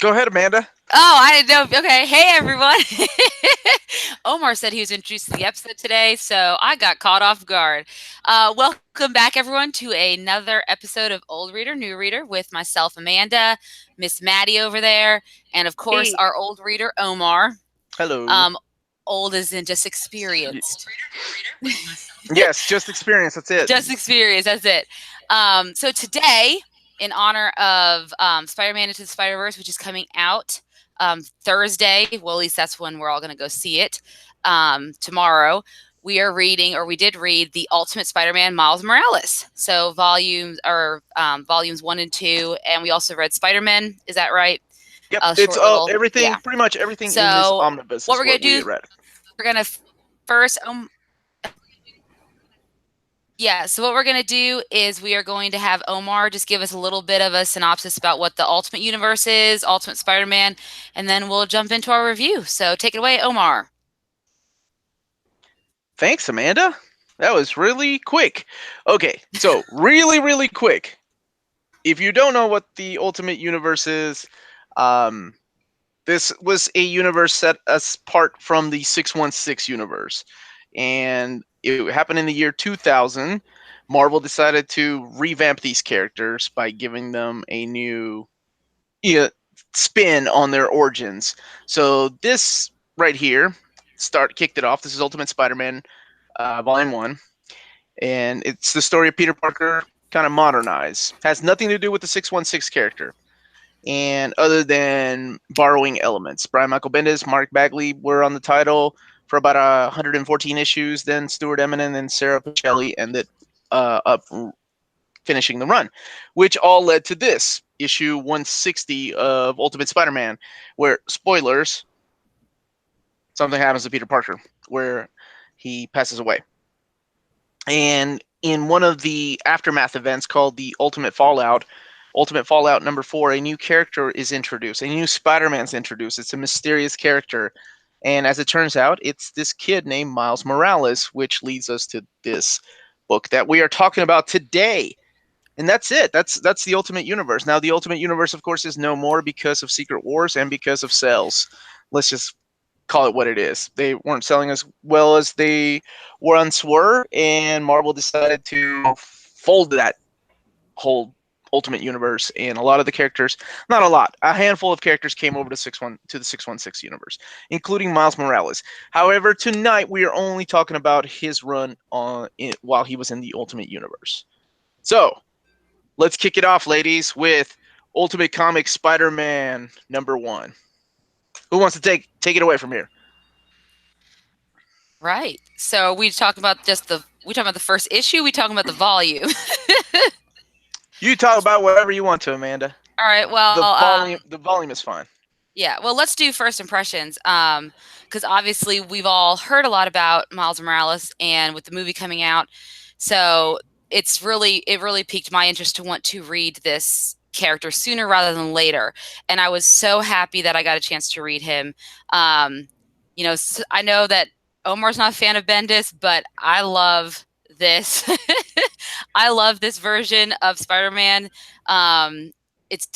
Go ahead, Amanda. Oh, I didn't know. Okay. Hey, everyone. Omar said he was introduced to the episode today, so I got caught off guard. Welcome back, everyone, to another episode of Old Reader, New Reader with myself, Amanda, Miss Maddie over there, and of course, Hey, our old reader, Omar. Hello. Um, Old as in just Y- experienced. Yes, just experience. That's it. Just experience. That's it. So today, in honor of Spider-Man Into the Spider-Verse, which is coming out Thursday, well, at least that's when we're all going to go see it. Tomorrow, we are reading, or we did read, the Ultimate Spider-Man Miles Morales. So volumes 1 and 2, and we also read Spider-Man. Is that right? Yep, A it's short little, everything. yeah. Pretty much everything in this So omnibus what is we're gonna what we do? read. We're gonna first Yeah, so what we're going to do is we are going to have Omar just give us a little bit of a synopsis about what the Ultimate Universe is, Ultimate Spider-Man, and then we'll jump into our review. So take it away, Omar. Thanks, Amanda. That was really quick. Okay, so really quick. If you don't know what the Ultimate Universe is, um, this was a universe set apart from the 616 universe, and it happened in the year 2000. Marvel decided to revamp these characters by giving them a new, yeah, spin on their origins. So this right here kicked it off. This is Ultimate Spider-Man, Volume 1, and it's the story of Peter Parker kind of modernized. Has nothing to do with the 616 character, and other than borrowing elements. Brian Michael Bendis, Mark Bagley were on the title for about 114 issues. Then Stuart Eminem and Sarah Pichelli ended up finishing the run, which all led to this issue 160 of Ultimate Spider-Man, where, spoilers, something happens to Peter Parker, where he passes away. And in one of the aftermath events called the Ultimate Fallout number 4, a new character is introduced. A new Spider-Man's introduced. It's a mysterious character. And as it turns out, it's this kid named Miles Morales, which leads us to this book that we are talking about today. And that's it. That's the Ultimate Universe. Now, the Ultimate Universe, of course, is no more because of Secret Wars and because of sales. Let's just call it what it is. They weren't selling as well as they once were, and Marvel decided to fold that whole Ultimate Universe, and a lot of the characters, not a lot, a handful of characters came over to the 616 universe, including Miles Morales. However, tonight we are only talking about his run while he was in the Ultimate Universe. So, let's kick it off, ladies, with Ultimate Comics Spider-Man number 1. Who wants to take it away from here? Right. So we talking about we talking about the first issue. We talking about the volume. You talk about whatever you want to, Amanda. All right. Well, The volume is fine. yeah. Well, let's do first impressions. Because obviously we've all heard a lot about Miles Morales, and with the movie coming out, so it really piqued my interest to want to read this character sooner rather than later. And I was so happy that I got a chance to read him. I know that Omar's not a fan of Bendis, but I love this. I love this version of Spider-Man.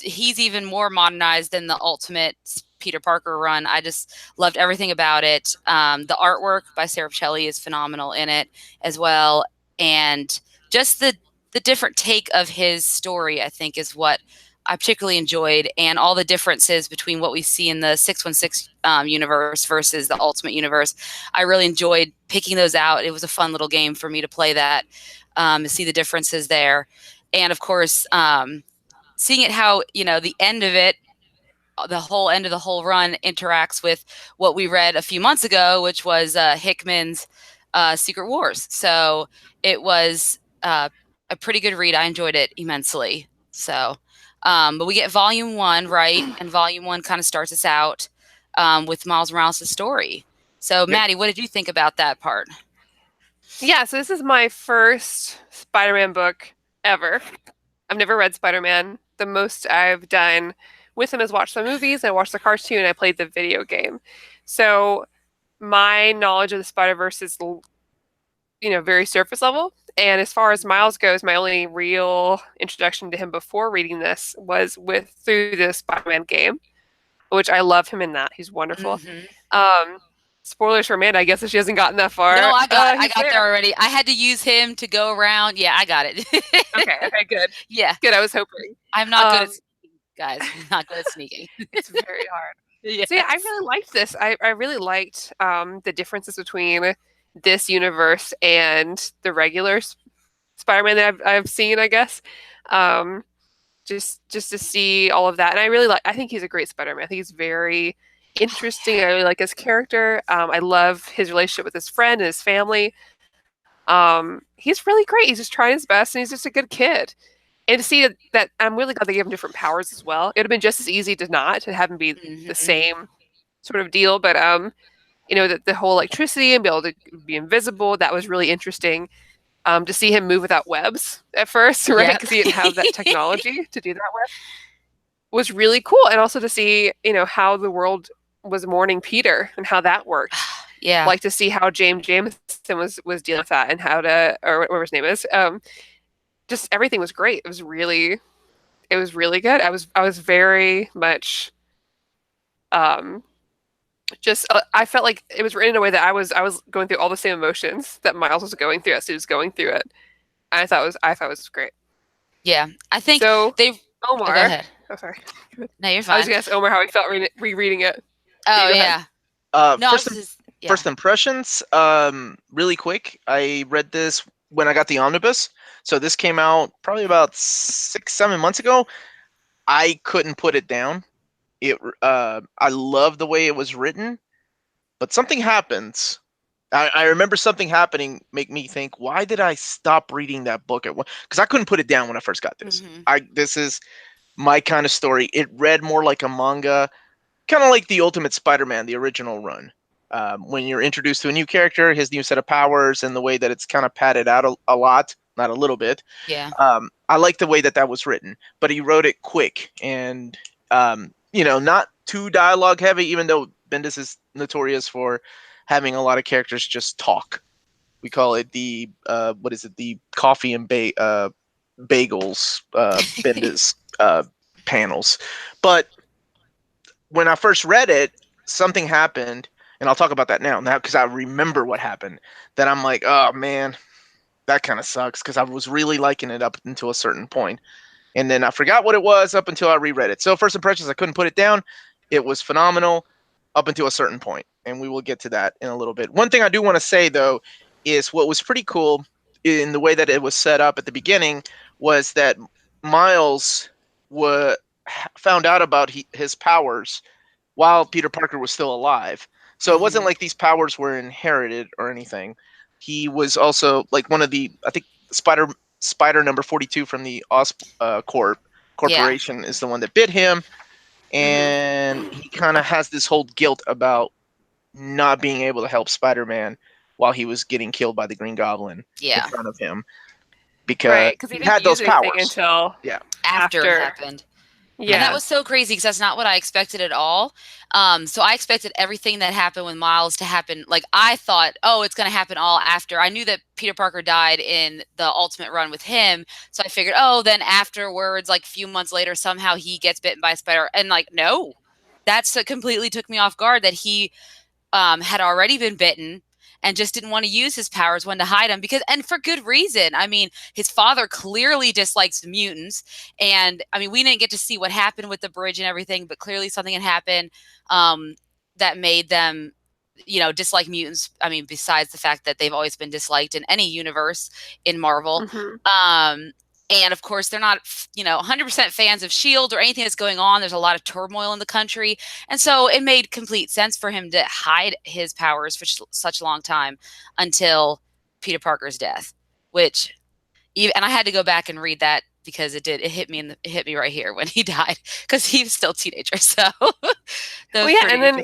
He's even more modernized than the Ultimate Peter Parker run. I just loved everything about it. The artwork by Sarah Pichelli is phenomenal in it as well, and just the different take of his story, I think, is what I particularly enjoyed, and all the differences between what we see in the 616 universe versus the Ultimate Universe. I really enjoyed picking those out. It was a fun little game for me to play that, to see the differences there. And of course, seeing it how, the end of it, the whole end of the whole run interacts with what we read a few months ago, which was Hickman's Secret Wars. So it was a pretty good read. I enjoyed it immensely. So, but we get volume 1, right? And volume 1 kind of starts us out with Miles Morales' story. So, Yep. Maddie, what did you think about that part? yeah, so this is my first Spider-Man book ever. I've never read Spider-Man. The most I've done with him is watch the movies, I watched the cartoon, I played the video game. So my knowledge of the Spider-Verse is, very surface level. And as far as Miles goes, my only real introduction to him before reading this was through the Spider-Man game. which I love him in that. He's wonderful. Mhm. Spoilers for Amanda, I guess, if she hasn't gotten that far. No, I got he's there already. I had to use him to go around. Yeah, I got it. Okay, good. Yeah, Good, I was hoping. I'm not good at sneaking, guys. I'm not good at sneaking. It's very hard. Yes. So yeah, I really liked this. I really liked the differences between this universe and the regular Spider-Man that I've seen, I guess. Just to see all of that, and I think he's a great Spider-Man. I think he's very interesting. I really like his character. I love his relationship with his friend and his family. He's really great. He's just trying his best, and he's just a good kid. And to see that I'm really glad they gave him different powers as well. It would have been just as easy to have him be the same sort of deal. But the whole electricity and be able to be invisible, that was really interesting. To see him move without webs at first, right? Because he didn't have that technology to do that with, was really cool. And also to see, how the world was mourning Peter and how that worked. Yeah. Like to see how James Jameson was dealing with that and how to, or whatever his name is. Just everything was great. It was really good. I was very much, I felt like it was written in a way that I was going through all the same emotions that Miles was going through as he was going through it. And I thought it was great. Yeah, I think so. they've. Omar, go ahead. Oh, sorry. No, you're I fine. was gonna ask Omar how he felt rereading it. Oh go yeah. No, first impressions. Really quick. I read this when I got the omnibus. So this came out probably about 6-7 months ago. I couldn't put it down. I love the way it was written, but something happens. I remember something happening make me think, why did I stop reading that book at one? Because I couldn't put it down when I first got this. This is my kind of story. It read more like a manga, kind of like the Ultimate Spider-Man, the original run. When you're introduced to a new character, his new set of powers, and the way that it's kind of padded out a lot, not a little bit. Yeah. I like the way that was written, but he wrote it quick and not too dialogue heavy, even though Bendis is notorious for having a lot of characters just talk. We call it the the coffee and bagels Bendis panels. But when I first read it, something happened, and I'll talk about that now because I remember what happened. That I'm like, oh man, that kind of sucks, because I was really liking it up until a certain point. And then I forgot what it was up until I reread it. So first impressions, I couldn't put it down. It was phenomenal up until a certain point, and we will get to that in a little bit. One thing I do want to say, though, is what was pretty cool in the way that it was set up at the beginning was that Miles found out about his powers while Peter Parker was still alive. So it wasn't like these powers were inherited or anything. He was also like one of the, I think, Spider number 42 from the Corporation is the one that bit him. And he kind of has this whole guilt about not being able to help Spider-Man while he was getting killed by the Green Goblin in front of him. Because he had those powers until after it happened. Yeah, and that was so crazy because that's not what I expected at all. So I expected everything that happened with Miles to happen. Like I thought, oh, it's going to happen all after. I knew that Peter Parker died in the Ultimate run with him, so I figured, oh, then afterwards, like a few months later, somehow he gets bitten by a spider. And like, no, that's what completely took me off guard. That he had already been bitten and just didn't want to use his powers, wanted to hide them and for good reason. I mean, his father clearly dislikes the mutants. And I mean, we didn't get to see what happened with the bridge and everything, but clearly something had happened that made them, dislike mutants. I mean, besides the fact that they've always been disliked in any universe in Marvel. And of course, they're not, 100% fans of S.H.I.E.L.D. or anything that's going on. There's a lot of turmoil in the country. And so it made complete sense for him to hide his powers for such a long time until Peter Parker's death, and I had to go back and read that because it hit me right here when he died because he was still a teenager. So, and then,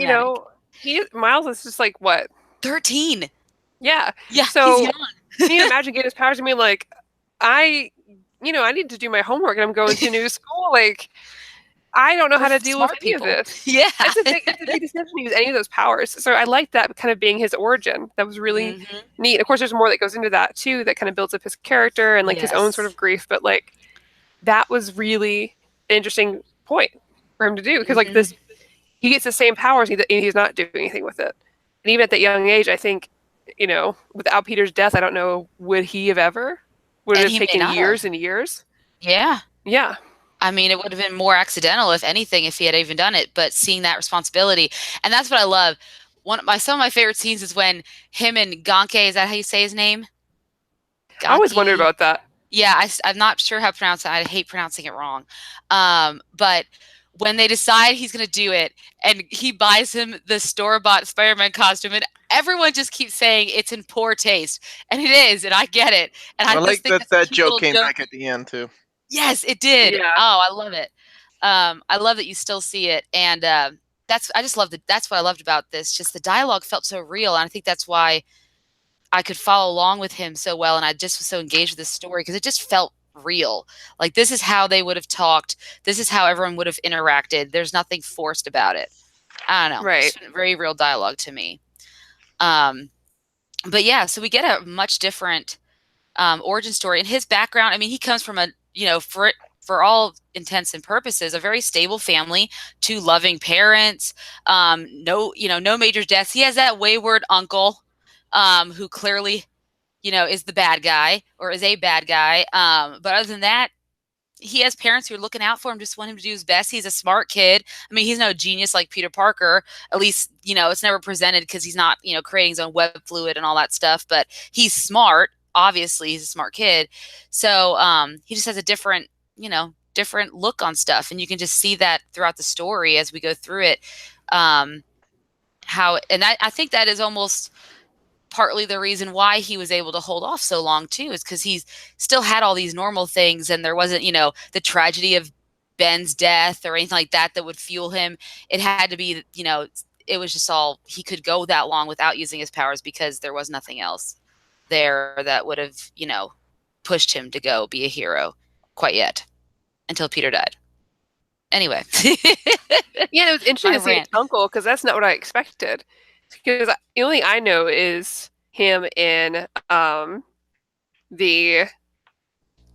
Miles is just like, what? 13. Yeah. Yeah. So he's young. Can you imagine getting his powers and being like, I need to do my homework and I'm going to new school. Like, I don't know how to deal with any of this. Yeah. It's a big decision to use any of those powers. So I like that kind of being his origin. That was really neat. Of course, there's more that goes into that too, that kind of builds up his character and like his own sort of grief. But like, that was really an interesting point for him to do. Because like this, he gets the same powers, and he's not doing anything with it. And even at that young age, I think, without Peter's death, I don't know, would he have ever? Would it And have he may taken not years have. and years? Yeah. Yeah. I mean, it would have been more accidental, if anything, if he had even done it. But seeing that responsibility, and that's what I love. Some of my favorite scenes is when him and Ganke, is that how you say his name? I always wondered Ganke? about that. Yeah, I'm not sure how to pronounce it. I hate pronouncing it wrong. But when they decide he's going to do it, and he buys him the store-bought Spider-Man costume, and everyone just keeps saying it's in poor taste, and it is, and I get it. And I I just like think that that's a cute joke little came joke. back at the end too. Yes, it did. Yeah. Oh, I love it. I love that you still see it, and I just love that's what I loved about this. Just the dialogue felt so real, and I think that's why I could follow along with him so well, and I just was so engaged with this story because it just felt real. Like, this is how they would have talked. This is how everyone would have interacted. There's nothing forced about it. I don't know. Right. Just very real dialogue to me. But yeah, so we get a much different origin story. And his background, I mean, he comes from for all intents and purposes, a very stable family, 2 loving parents, no major deaths. He has that wayward uncle who clearly, is the bad guy or is a bad guy. But other than that, he has parents who are looking out for him, just want him to do his best. He's a smart kid. I mean, he's no genius like Peter Parker. At least, it's never presented because he's not, creating his own web fluid and all that stuff. But he's smart. Obviously, he's a smart kid. So he just has a different look on stuff. And you can just see that throughout the story as we go through it. I think that is almost partly the reason why he was able to hold off so long too, is because he's still had all these normal things, and there wasn't, the tragedy of Ben's death or anything like that would fuel him. It had to be, it was just all, he could go that long without using his powers because there was nothing else there that would have, pushed him to go be a hero quite yet, until Peter died. Anyway. Yeah, it was interesting to see his uncle, because that's not what I expected. Because the only thing I know is him in the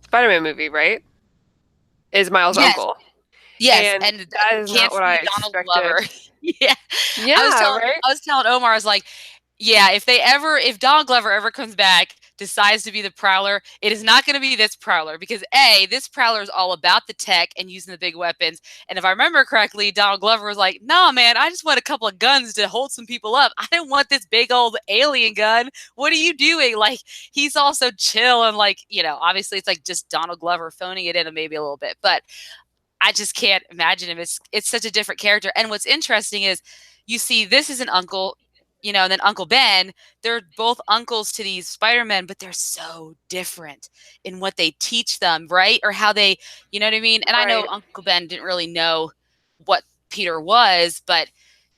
Spider-Man movie, right? Is Miles' uncle. Yes, and that is not what I expected. Yeah. Right? I was telling Omar, I was like, yeah, if Donald Glover ever comes back, decides to be the Prowler, it is not going to be this Prowler, because this Prowler is all about the tech and using the big weapons. And if I remember correctly, Donald Glover was like, "No, man, I just want a couple of guns to hold some people up. I don't want this big old alien gun. What are you doing?" Like, he's also chill and like, obviously it's like just Donald Glover phoning it in and maybe a little bit, but I just can't imagine him. It's such a different character. And what's interesting is you see this is an uncle, and then Uncle Ben, they're both uncles to these Spider-Men, but they're so different in what they teach them, right? Or how they, you know what I mean? And right. I know Uncle Ben didn't really know what Peter was, but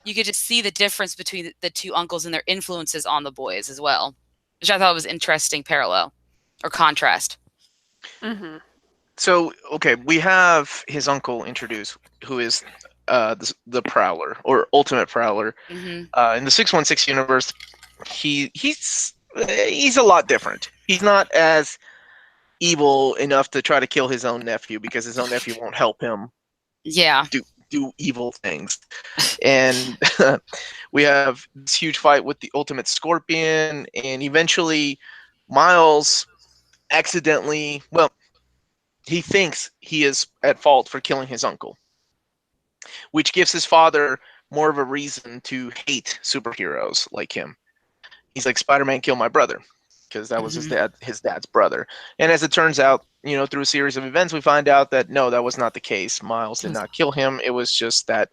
you could just see the difference between the 2 uncles and their influences on the boys as well, which I thought was interesting parallel or contrast. Mm-hmm. So, okay, we have his uncle introduced, who is the Prowler, or Ultimate Prowler. Mm-hmm. In the 616 universe, he's a lot different. He's not as evil enough to try to kill his own nephew, because his own nephew won't help him. Yeah. Do evil things. And we have this huge fight with the Ultimate Scorpion, and eventually Miles accidentally, he thinks he is at fault for killing his uncle, which gives his father more of a reason to hate superheroes like him. He's like, "Spider-Man killed my brother," because that was his dad's brother. And as it turns out, through a series of events, we find out that no, that was not the case. Miles did not kill him. It was just that,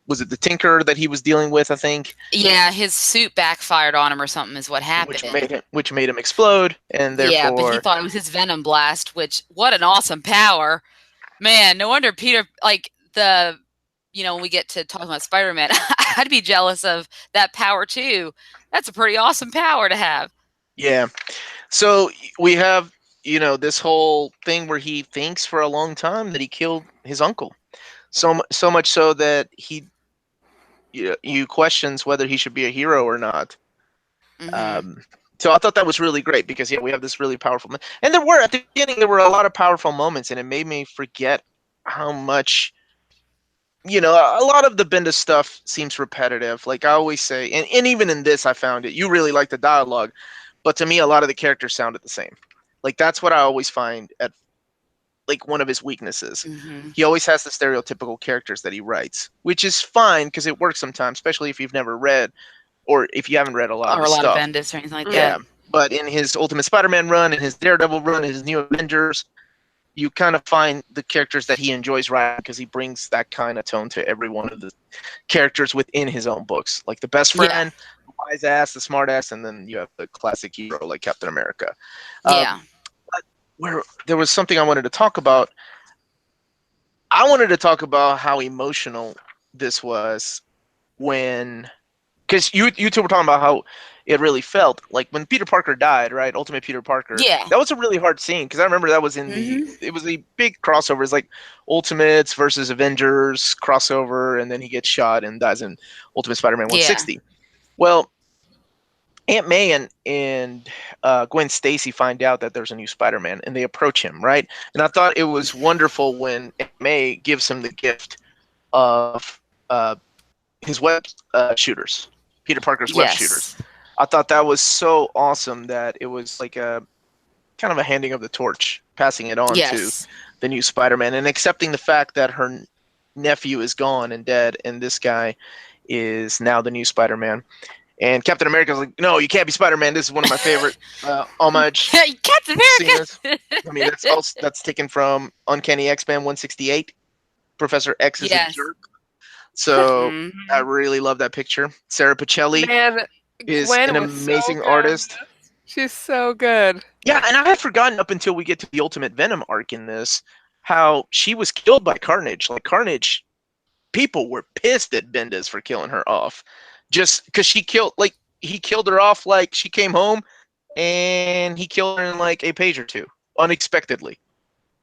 was it the Tinker that he was dealing with, I think? Yeah, his suit backfired on him or something is what happened. Which made him explode, and therefore... Yeah, but he thought it was his Venom Blast, which, what an awesome power. Man, no wonder Peter, like, when we get to talking about Spider-Man, I'd be jealous of that power too. That's a pretty awesome power to have. Yeah. So we have, this whole thing where he thinks for a long time that he killed his uncle. So much so that you questions whether he should be a hero or not. Mm-hmm. So I thought that was really great, because we have this really powerful, and at the beginning there were a lot of powerful moments, and it made me forget how much, you know, a lot of the Bendis stuff seems repetitive. Like I always say, and even in this, I found it. You really like the dialogue, but to me, a lot of the characters sounded the same. Like that's what I always find at like one of his weaknesses. Mm-hmm. He always has the stereotypical characters that he writes, which is fine because it works sometimes, especially if you've never read or if you haven't read a lot of Or his a lot of stuff. Bendis or anything like Yeah, that. but in his Ultimate Spider-Man run, in his Daredevil run, in his New Avengers, you kind of find the characters that he enjoys writing because he brings that kind of tone to every one of the characters within his own books. Like the best friend, Yeah. the wise ass, the smart ass, and then you have the classic hero like Captain America. Yeah. Where there was something I wanted to talk about. I wanted to talk about how emotional this was when, because you two were talking about how it really felt like when Peter Parker died, right? Ultimate Peter Parker. Yeah. That was a really hard scene because I remember that was in it was a big crossover. It's like Ultimates versus Avengers crossover, and then he gets shot and dies in Ultimate Spider-Man 160. Well, Aunt May and Gwen Stacy find out that there's a new Spider-Man, and they approach him, right? And I thought it was wonderful when Aunt May gives him the gift of his web shooters, Peter Parker's web shooters. I thought that was so awesome that it was like a kind of a handing of the torch, passing it on to the new Spider-Man, and accepting the fact that her nephew is gone and dead, and this guy is now the new Spider-Man. And Captain America's like, no, you can't be Spider-Man. This is one of my favorite homage Captain America. scenes. I mean, that's taken from Uncanny X-Men 168. Professor X is a jerk. So I really love that picture. Sarah Pacelli is Gwen an amazing artist. She's so good. Yeah, and I had forgotten up until we get to the Ultimate Venom arc in this, how she was killed by Carnage. Like Carnage, people were pissed at Bendis for killing her off. Just because he killed her off like she came home and he killed her in like a page or two unexpectedly.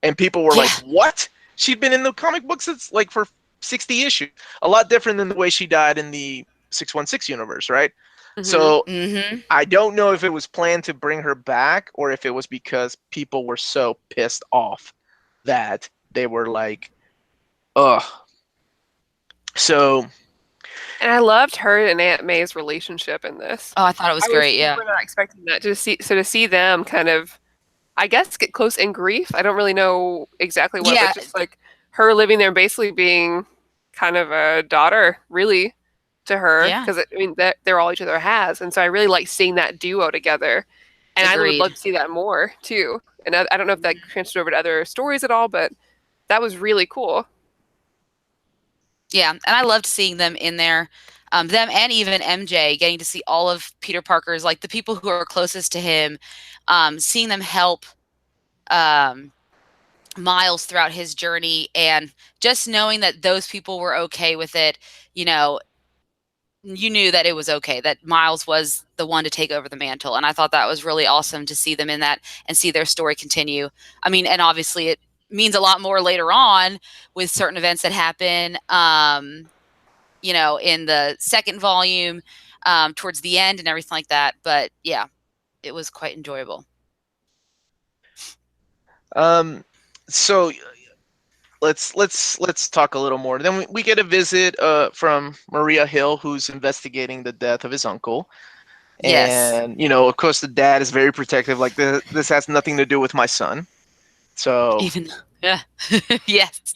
And people were like, what? She'd been in the comic books since like for 60 issues. A lot different than the way she died in the 616 universe, right? So I don't know if it was planned to bring her back or if it was because people were so pissed off that they were like, ugh. So... And I loved her and Aunt May's relationship in this. Oh, I thought it was great. Yeah, we're not expecting that to see them kind of, I guess, get close in grief. I don't really know exactly what, but just like her living there and basically being kind of a daughter, really, to her. Because I mean, they're all each other has, and so I really like seeing that duo together. And I would love to see that more too. And I don't know if that transferred over to other stories at all, but that was really cool. Yeah, and I loved seeing them in there, them and even MJ, getting to see all of Peter Parker's, like the people who are closest to him, seeing them help Miles throughout his journey, and just knowing that those people were okay with it. You know, you knew that it was okay, that Miles was the one to take over the mantle, and I thought that was really awesome to see them in that and see their story continue. I mean, and obviously it means a lot more later on with certain events that happen, you know, in the second volume, towards the end and everything like that. But yeah, it was quite enjoyable. So let's talk a little more. Then we get a visit from Maria Hill, who's investigating the death of his uncle. And you know, of course, the dad is very protective. Like this has nothing to do with my son. So yes,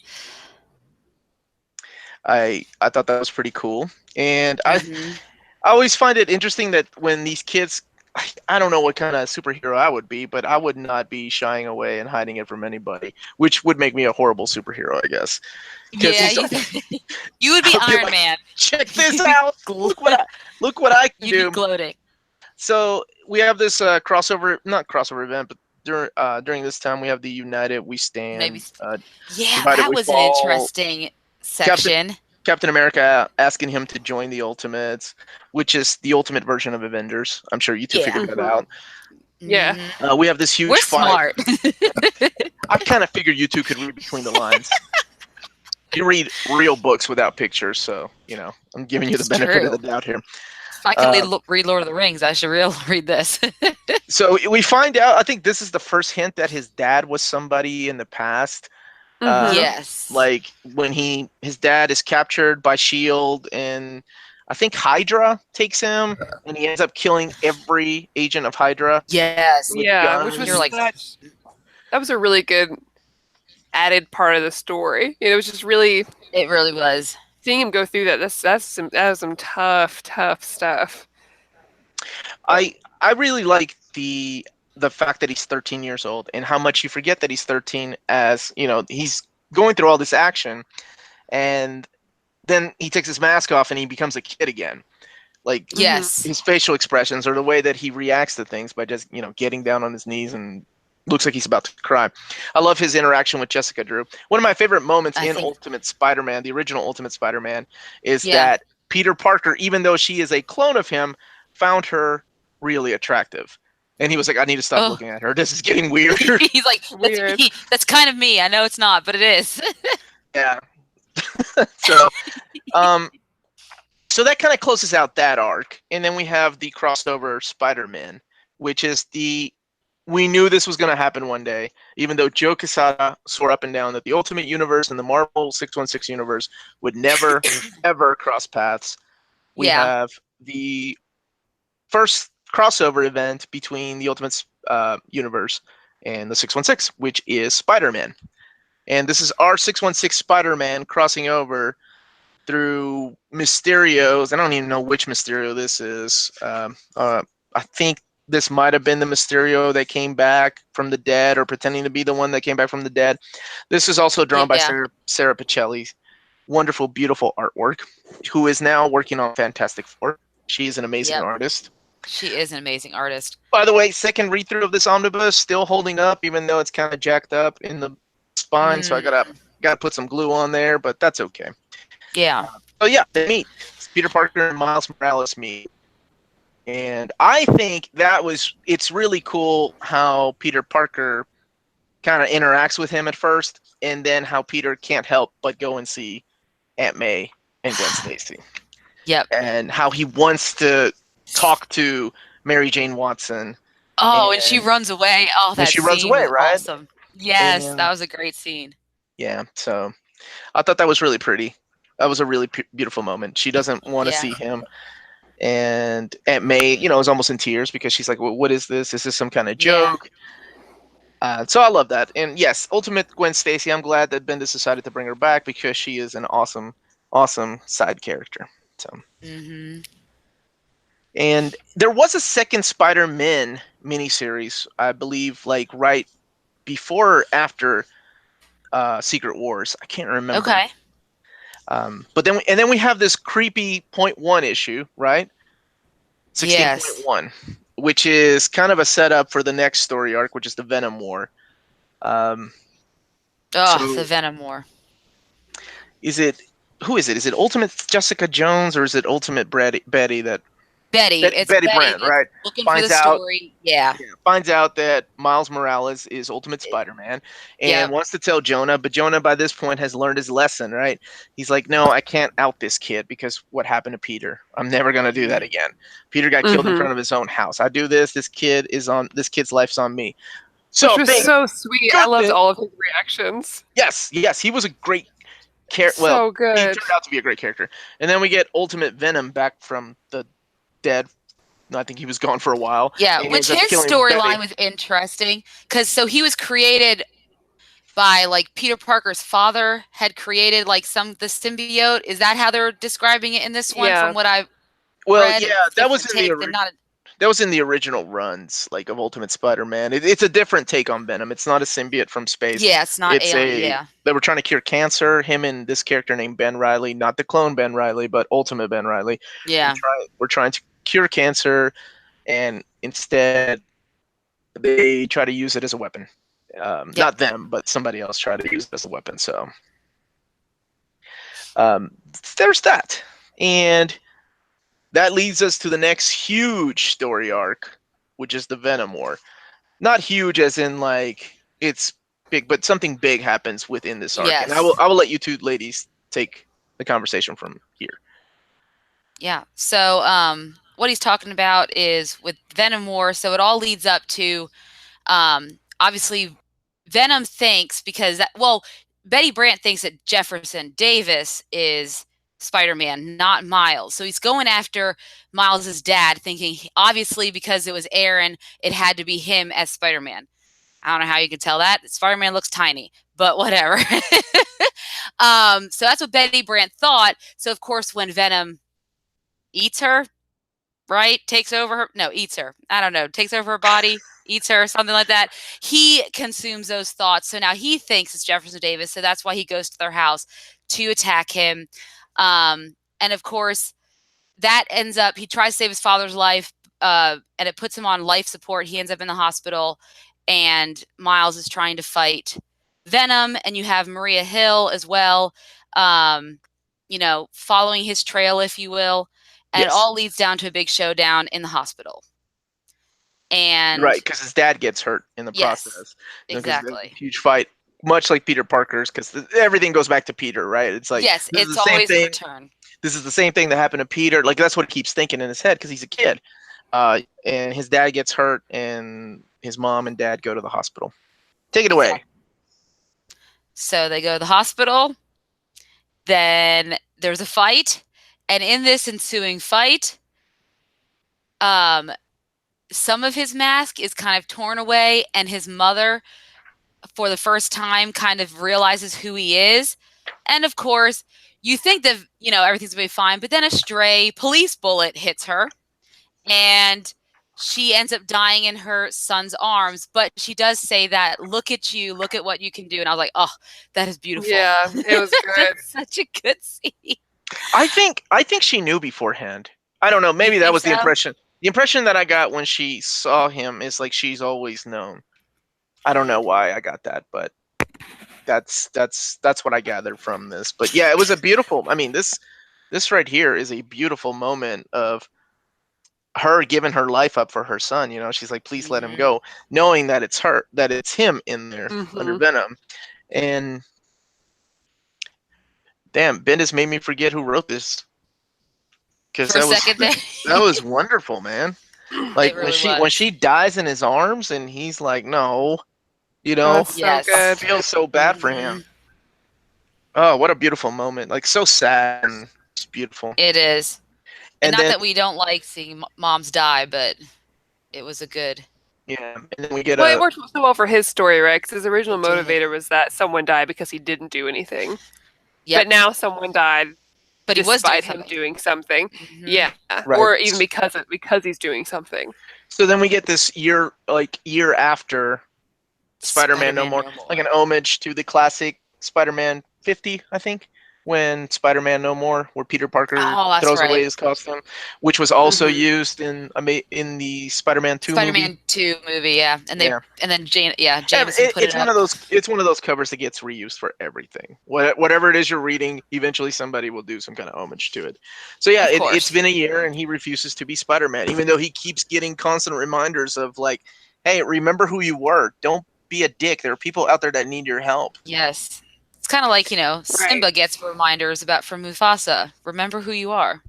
I thought that was pretty cool, and I always find it interesting that when these kids, I don't know what kind of superhero I would be, but I would not be shying away and hiding it from anybody, which would make me a horrible superhero, I guess. Yeah, you would be Iron like, Man. Check this out! Look what I can do. You'd be gloating. So we have this not crossover event, but during this time we have the United We Stand. That was an interesting section. Captain America asking him to join the Ultimates, which is the ultimate version of Avengers. I'm sure you two figured that out. Yeah. We have this huge We're fight. smart. I kind of figured you two could read between the lines. You read real books without pictures, so, you know, I'm giving you the benefit of the doubt here. If I can read Lord of the Rings, I should read this. So we find out, I think this is the first hint that his dad was somebody in the past Yes. Like when his dad is captured by Shield, and I think Hydra takes him, and he ends up killing every agent of Hydra. Yes. With Yeah, guns. which was You're like- that was a really good added part of the story. It was just really It really was. seeing him go through that. That was some tough stuff. I really like the fact that he's 13 years old, and how much you forget that he's 13, as he's going through all this action, and then he takes his mask off and he becomes a kid again. Like, Yes. his facial expressions, or the way that he reacts to things by just getting down on his knees and looks like he's about to cry. I love his interaction with Jessica Drew. One of my favorite moments Ultimate Spider-Man, the original Ultimate Spider-Man, is that Peter Parker, even though she is a clone of him, found her really attractive. And he was like, I need to stop looking at her. This is getting weird. He's like, Weird. That's kind of me. I know it's not, but it is. Yeah. So that kind of closes out that arc. And then we have the crossover Spider-Man, which is we knew this was going to happen one day, even though Joe Quesada swore up and down that the Ultimate Universe and the Marvel 616 universe would never, ever cross paths. We have the first crossover event between the Ultimate Universe and the 616, which is Spider-Man. And this is our 616 Spider-Man crossing over through Mysterio's. I don't even know which Mysterio this is. I think this might have been the Mysterio that came back from the dead, or pretending to be the one that came back from the dead. This is also drawn by Sarah Pichelli. Wonderful, beautiful artwork. Who is now working on Fantastic Four. She is an amazing artist. She is an amazing artist. By the way, second read-through of this omnibus, still holding up, even though it's kind of jacked up in the spine. So I gotta put some glue on there, but that's okay. Yeah. So yeah, they meet. Peter Parker and Miles Morales meet. And I think it's really cool how Peter Parker kind of interacts with him at first, and then how Peter can't help but go and see Aunt May and Gwen Stacy. Yep. And how he wants to talk to Mary Jane Watson. Oh, and she runs away. Oh, that scene runs away, right? Awesome. Yes, that was a great scene. Yeah, so I thought that was really pretty. That was a really beautiful moment. She doesn't want to see him. And Aunt May, is almost in tears because she's like, well, what is this? Is this some kind of joke? So I love that. And yes, Ultimate Gwen Stacy, I'm glad that Bendis decided to bring her back, because she is an awesome, awesome side character. So. And there was a second Spider-Man miniseries, I believe, like right before or after Secret Wars. I can't remember. Okay. But then we have this creepy .1 issue, right? 16.1, which is kind of a setup for the next story arc, which is the Venom War. The Venom War. Who is it? Is it Ultimate Jessica Jones, or is it Ultimate Betty that Betty. It's Betty Brand, right? Looking for the story. Finds out that Miles Morales is Ultimate Spider-Man and wants to tell Jonah, but Jonah by this point has learned his lesson, right? He's like, no, I can't out this kid, because what happened to Peter? I'm never going to do that again. Peter got killed in front of his own house. I do this. This kid's life's on me. So, which was so sweet. I loved all of his reactions. Yes, he was a great character. Well, so good. He turned out to be a great character. And then we get Ultimate Venom back from the dead. I think he was gone for a while. Yeah, which his storyline was interesting, because he was created by, like, Peter Parker's father had created, like, the symbiote. Is that how they're describing it in this one? From what I've read? Yeah, that was in the original runs, like, of Ultimate Spider-Man. It's a different take on Venom. It's not a symbiote from space. Yeah, it's not alien. They were trying to cure cancer. Him and this character named Ben Reilly, not the clone Ben Reilly, but Ultimate Ben Reilly. Yeah, we're trying to cure cancer, and instead they try to use it as a weapon. Not them, but somebody else tried to use it as a weapon. So there's that. And that leads us to the next huge story arc, which is the Venom War. Not huge as in, like, it's big, but something big happens within this arc. Yes. And I will let you two ladies take the conversation from here. Yeah. So what he's talking about is with Venom War. So it all leads up to, obviously, Venom thinks, because Betty Brant thinks that Jefferson Davis is Spider-Man, not Miles. So he's going after Miles's dad, thinking obviously because it was Aaron, it had to be him as Spider-Man. I don't know how you can tell that. Spider-Man looks tiny, but whatever. So that's what Betty Brant thought. So of course, when Venom eats her, right, takes over her, no, eats her. I don't know, takes over her body, eats her, something like that. He consumes those thoughts. So now he thinks it's Jefferson Davis. So that's why he goes to their house to attack him. And of course, that ends up, he tries to save his father's life, and it puts him on life support. He ends up in the hospital, and Miles is trying to fight Venom, and you have Maria Hill as well, following his trail, if you will. And Yes. it all leads down to a big showdown in the hospital. And right, because his dad gets hurt in the yes, process. exactly. Huge fight, much like Peter Parker's, because everything goes back to Peter, right? It's like, yes, this is it's the same always a thing. return. This is the same thing that happened to Peter. Like, that's what he keeps thinking in his head because he's a kid. And his dad gets hurt, and his mom and dad go to the hospital. Take it away. Exactly. So they go to the hospital. Then there's a fight, and in this ensuing fight, some of his mask is kind of torn away, and his mother, for the first time, kind of realizes who he is. And of course, you think that, everything's going to be fine, but then a stray police bullet hits her, and she ends up dying in her son's arms. But she does say that, look at you, look at what you can do. And I was like, oh, that is beautiful. Yeah, it was good. Such a good scene. I think she knew beforehand. I don't know. Maybe that was the impression. The impression that I got when she saw him is like she's always known. I don't know why I got that, but that's what I gathered from this. But yeah, it was a beautiful. I mean, this right here is a beautiful moment of her giving her life up for her son. She's like, please let him go, knowing that it's him in there under Venom. And damn, Bendis made me forget who wrote this. Because that was wonderful, man. Like really when she dies in his arms and he's like, no, yes. I feel so bad for him. Oh, what a beautiful moment. Like, so sad and it's beautiful. It is. And not that we don't like seeing moms die, but it was a good. Yeah, and then we get it worked so well for his story, right? Because his original motivator was that someone died because he didn't do anything. Yep. But now someone died, but he was doing something. Mm-hmm. Yeah, right. Or even because he's doing something. So then we get this year after Spider-Man No More, like an homage to the classic Spider-Man 50, I think, when Spider-Man No More, where Peter Parker throws away his costume, which was also used in the Spider-Man 2 movie. Spider-Man 2 movie, yeah. And then Jameson put it up. It's one of those covers that gets reused for everything. Whatever it is you're reading, eventually somebody will do some kind of homage to it. So yeah, it's been a year and he refuses to be Spider-Man, even though he keeps getting constant reminders of like, hey, remember who you were. Don't be a dick. There are people out there that need your help. Yes. It's kind of like, Simba gets reminders from Mufasa. Remember who you are,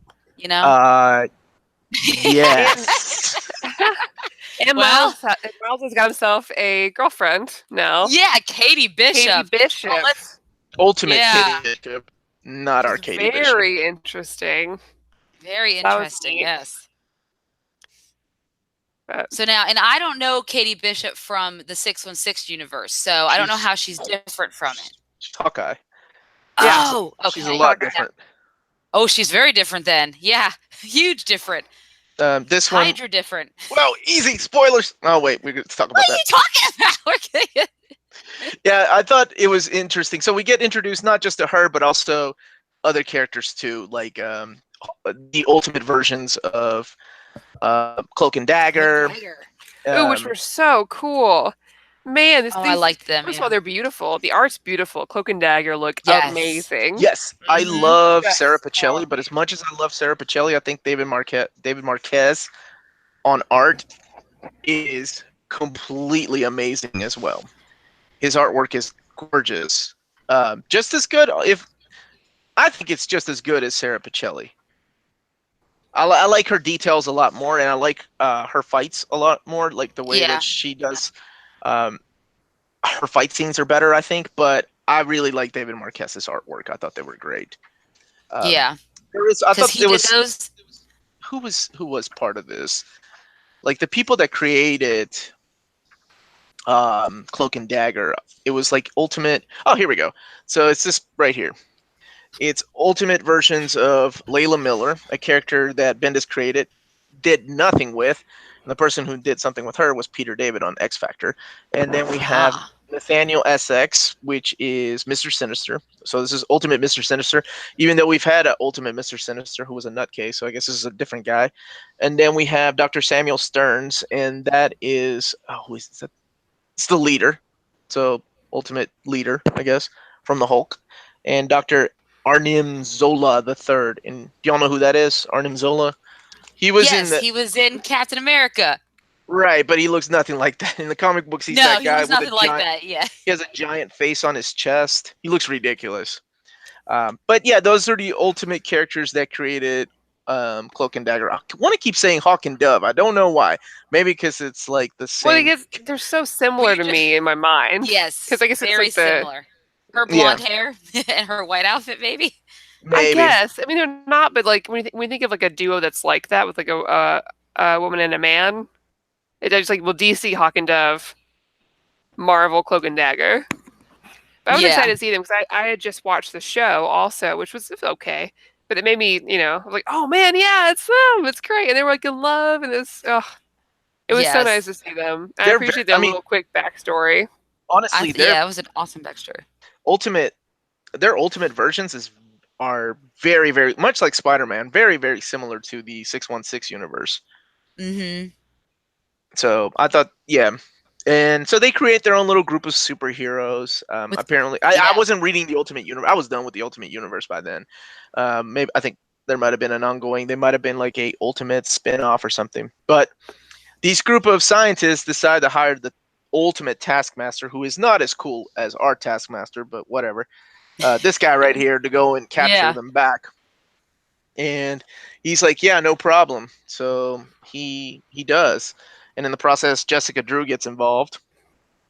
Yes. And Miles has got himself a girlfriend now. Yeah, Katie Bishop. Ultimate Katie Bishop. Not our Katie Bishop. Very interesting. Very interesting, yes. So now, and I don't know Katie Bishop from the 616 universe, so I don't know how she's different from it. She's Hawkeye. Oh, okay. She's a lot different. Oh, she's very different then. Yeah, huge different. This one, Hydra different. Well, easy spoilers. Oh wait, we could talk about that. What are you talking about? Yeah, I thought it was interesting. So we get introduced not just to her, but also other characters too, like the ultimate versions of Cloak and Dagger. Which were so cool. Man, I liked them. First of all, they're beautiful. The art's beautiful. Cloak and Dagger look amazing. Yes, I love Sarah Pichelli, but as much as I love Sarah Pichelli, I think David Marquez on art is completely amazing as well. His artwork is gorgeous. Just as good, I think it's just as good as Sarah Pichelli. I like her details a lot more, and I like her fights a lot more, like the way that she does. Her fight scenes are better, I think, but I really like David Marquez's artwork. I thought they were great. Yeah, I because thought he there did was those. who was part of this, like the people that created Cloak and Dagger. It was like ultimate. Oh, here we go. So it's this right here. It's ultimate versions of Layla Miller, a character that Bendis created, did nothing with. And the person who did something with her was Peter David on X Factor. And then we have Ah, Nathaniel SX, which is Mr. Sinister. So this is Ultimate Mr. Sinister, even though we've had an Ultimate Mr. Sinister who was a nutcase. So I guess this is a different guy. And then we have Dr. Samuel Stearns, and that is, oh, who is that? It's the leader. So Ultimate Leader, I guess, from the Hulk. And Dr. Arnim Zola the Third. And do y'all know who that is? Arnim Zola. He was in yes, the he was in Captain America. right, but he looks nothing like that in the comic books. He's No, that he guy looks with a nothing like giant. that. Yeah. He has a giant face on his chest. He looks ridiculous. But yeah, those are the ultimate characters that created Cloak and Dagger. I want to keep saying Hawk and Dove. I don't know why. Maybe because it's like the Well, I same. guess they're so similar to me in my mind. Yes, Because I guess it's very like the. similar. Her Yeah, blonde hair and her white outfit, maybe. I maybe. guess. I mean, they're not, but like when you think of like a duo that's like that with like a woman and a man, it's just like, well, DC, Hawk and Dove, Marvel, Cloak and Dagger. But I was Yeah. excited to see them because I had just watched the show also, which was okay. But it made me, I was like, oh man, yeah, it's them. It's great. And they were like in love. And it was so nice Yes. to see them. And I They're appreciate I their mean, little quick backstory. honestly, Yeah, it was an awesome backstory. ultimate their ultimate versions are very, very much like Spider-Man, very, very similar to the 616 universe. Mm-hmm. So I thought, yeah. And so they create their own little group of superheroes. Apparently, I wasn't reading the Ultimate Universe. I was done with the Ultimate Universe by then. Maybe I think there might have been an ongoing. They might have been like a Ultimate spin-off or something. But these group of scientists decide to hire the Ultimate Taskmaster, who is not as cool as our Taskmaster, but whatever. This guy right here to go and capture them back. And he's like, yeah, no problem. So he does. And in the process, Jessica Drew gets involved.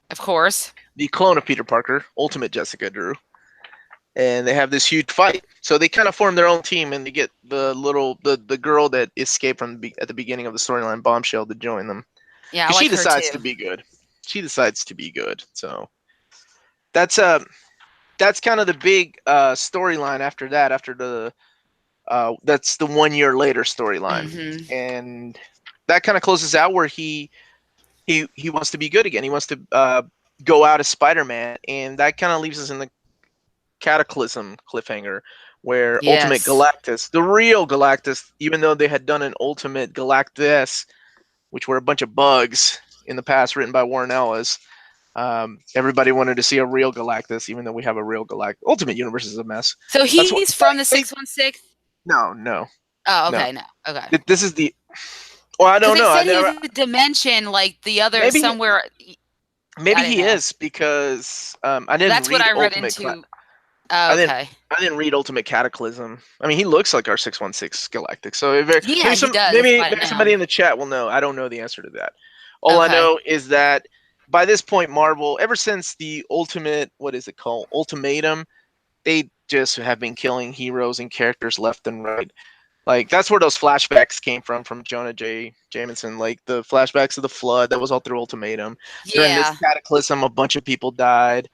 Of course. The clone of Peter Parker, Ultimate Jessica Drew. And they have this huge fight. So they kind of form their own team, and they get the girl that escaped from at the beginning of the storyline, Bombshell, to join them. Yeah, because I like she decides her too. to be good. She decides to be good. So that's kind of the big storyline after that. After the that's the 1 year later storyline, and that kind of closes out where he wants to be good again. He wants to go out as Spider-Man, and that kind of leaves us in the Cataclysm cliffhanger, where Ultimate Galactus, the real Galactus, even though they had done an Ultimate Galactus, which were a bunch of bugs in the past written by Warren Ellis, everybody wanted to see a real Galactus, even though we have a real Galactus. Ultimate Universe is a mess. So he's from the 616? No. Oh, okay, no. Okay. This is the. Well, I don't know. I said he's a dimension like the other maybe somewhere. Maybe he is because I didn't. That's read what I read Ultimate into. Oh, okay. I didn't read Ultimate Cataclysm. I mean, he looks like our 616 Galactic. So Yeah, maybe he does. maybe somebody in the chat will know. I don't know the answer to that. All I know is that by this point, Marvel, ever since the Ultimate, what is it called, Ultimatum, they just have been killing heroes and characters left and right. Like, that's where those flashbacks came from Jonah J. Jameson. Like, the flashbacks of the Flood, that was all through Ultimatum. Yeah. During this Cataclysm, a bunch of people died.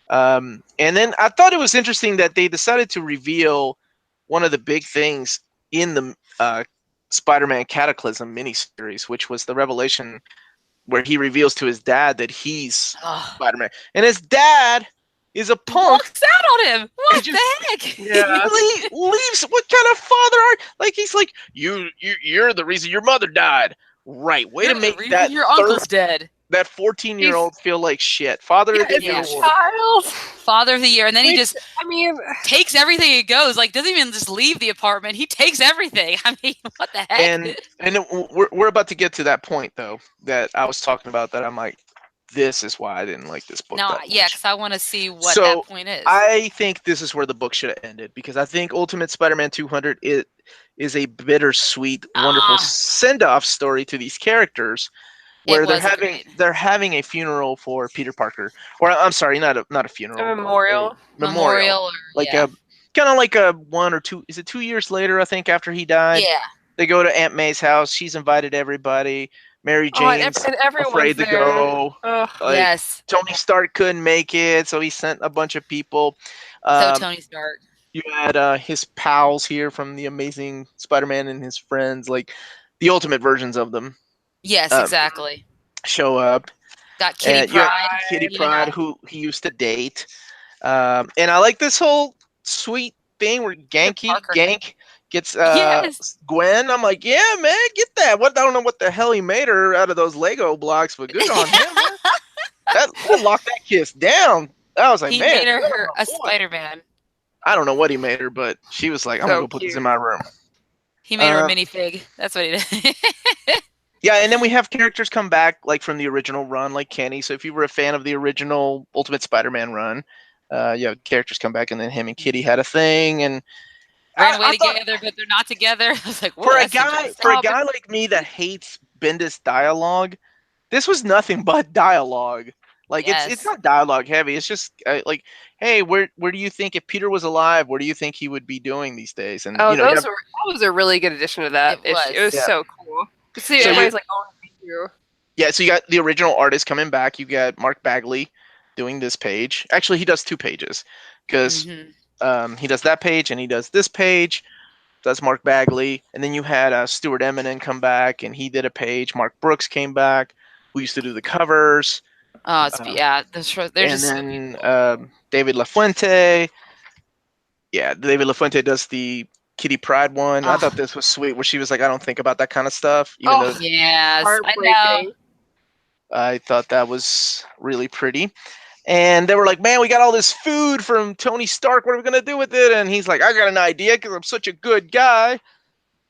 And then I thought it was interesting that they decided to reveal one of the big things in the Spider-Man Cataclysm miniseries, which was the revelation where he reveals to his dad that he's Spider-Man. And his dad is a punk. Walks out on him. What the heck? Yeah. Leaves. What kind of father are? Like, he's like, you're the reason your mother died. Right. Way to make that your uncle's dead. That 14-year-old feel like shit. Father of the year. Child. Father of the year, and then he just takes everything and goes. Like, doesn't even just leave the apartment. He takes everything. I mean, what the heck? And we're about to get to that point though that I was talking about. That I'm like, this is why I didn't like this book. No, yeah, because I want to see what that point is. I think this is where the book should have ended, because I think Ultimate Spider-Man 200 is a bittersweet, wonderful send-off story to these characters, where was great. they're having a funeral for Peter Parker, or I'm sorry, not a funeral, A memorial. a memorial, Or, like yeah. a kind of like a 1 or 2. Is it 2 years later? I think after he died, Yeah. they go to Aunt May's house. She's invited everybody. Mary Oh, and, Jane's and everyone's afraid to there. go. Ugh. Like Yes. Tony Stark couldn't make it, so he sent a bunch of people. So Um, Tony Stark. you had his pals here from the Amazing Spider-Man and his friends, like the ultimate versions of them, Yes, um, exactly. show up. Got Kitty You had Pryde. Kitty you Pryde, know? who he used to date. And I like this whole sweet thing where Peter Parker. Gank gets Yes. Gwen. I'm like, yeah, man, get that. What I don't know what the hell he made her out of those Lego blocks, but good on him, man. That locked that kiss down. I was like, He man, made her good on a my boy. Spider-Man. I don't know what he made her, but she was like, I'm gonna So go put this cute. in my room. He made her a minifig. That's what he did. Yeah, and then we have characters come back like from the original run, like Kenny. So if you were a fan of the original Ultimate Spider-Man run, yeah, characters come back, and then him and Kitty had a thing, and Ran away I thought together, but they're not together. I was like, whoa, for a that's guy interesting. for a guy like me that hates Bendis dialogue, this was nothing but dialogue. Like it's Yes. not dialogue heavy. It's just like, hey, where do you think if Peter was alive, what do you think he would be doing these days? And Oh, you know, you have, that was a really good addition to that It issue. was. It was Yeah. so cool. To see So everybody's like, oh, thank you. yeah, so you got the original artist coming back. You got Mark Bagley doing this page. Actually, he does 2 pages because Mhm. he does that page and he does this page. That's Mark Bagley, and then you had Stuart Eminem come back and he did a page. Mark Brooks came back, who used to do the covers. Oh, it's yeah. They're And just so then beautiful. David LaFuente. Yeah, David LaFuente does the Kitty Pryde one. I thought Oh, this was sweet, where she was like, "I don't think about that kind of stuff," even though yes, I know. Heartbreaking. I thought that was really pretty. And they were like, "Man, we got all this food from Tony Stark. What are we gonna do with it?" And he's like, "I got an idea because I'm such a good guy.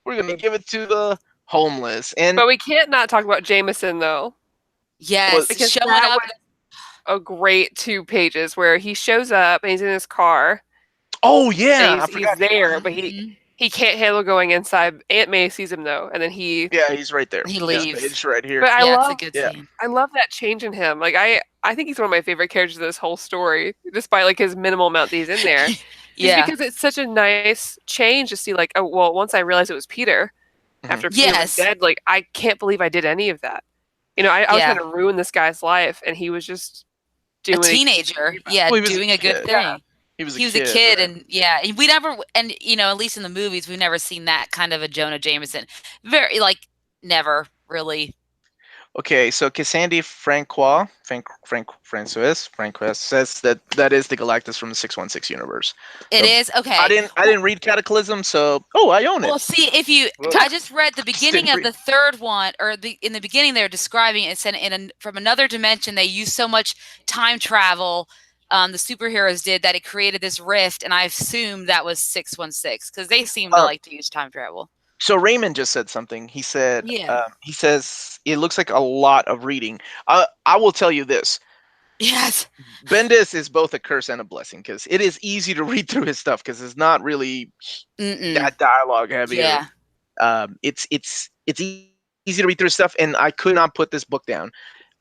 We're gonna give it to the homeless." And But we can't not talk about Jameson though, Yes, because showing that up. was a great 2 pages where he shows up and he's in his car oh yeah, and I he's forgot. there, but Mhm. he can't handle going inside. Aunt May sees him though, and then Yeah, he's right there. He This leaves. page right here. But Yeah, it's a good Yeah. scene. I love that change in him. Like I think he's one of my favorite characters of this whole story, despite like his minimal amount that he's in there. Just Yeah. because it's such a nice change to see, like, oh well, once I realized it was Peter Mhm. after Peter was Yes. dead, like I can't believe I did any of that. You know, I was Yeah. trying to ruin this guy's life, and he was just A doing teenager. Yeah, Well, he was a doing a good kid. thing. Yeah. He was He was a kid, kid, right? and yeah, and we never, and you know, at least in the movies, we've never seen that kind of a Jonah Jameson. Very like never really. Okay, so Cassandra Francois says that is the Galactus from the 616 universe. It So is okay. I didn't read Cataclysm, so I own it. Well, see, if you, Well, I just read the beginning didn't of the third one, or in the beginning they're describing it. It said from another dimension they used so much time travel, the superheroes did, that it created this rift, and I assumed that was 616 because they seem to like to use time travel. So Raymond just said something. He said, Yeah. he says it looks like a lot of reading. I will tell you this. Yes. Bendis is both a curse and a blessing because it is easy to read through his stuff because it's not really that dialogue heavy. Yeah. It's easy to read through his stuff, and I could not put this book down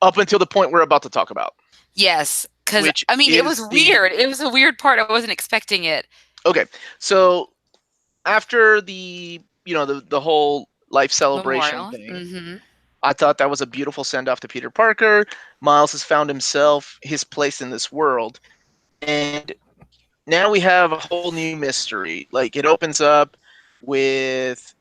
up until the point we're about to talk about. Yes, because Which I mean, it was is weird. It was a weird part. I wasn't expecting it. Okay, so after the the whole life celebration Memorial. thing, Mm-hmm. I thought that was a beautiful send off to Peter Parker. Miles has found his place in this world, and now we have a whole new mystery. Like it opens up with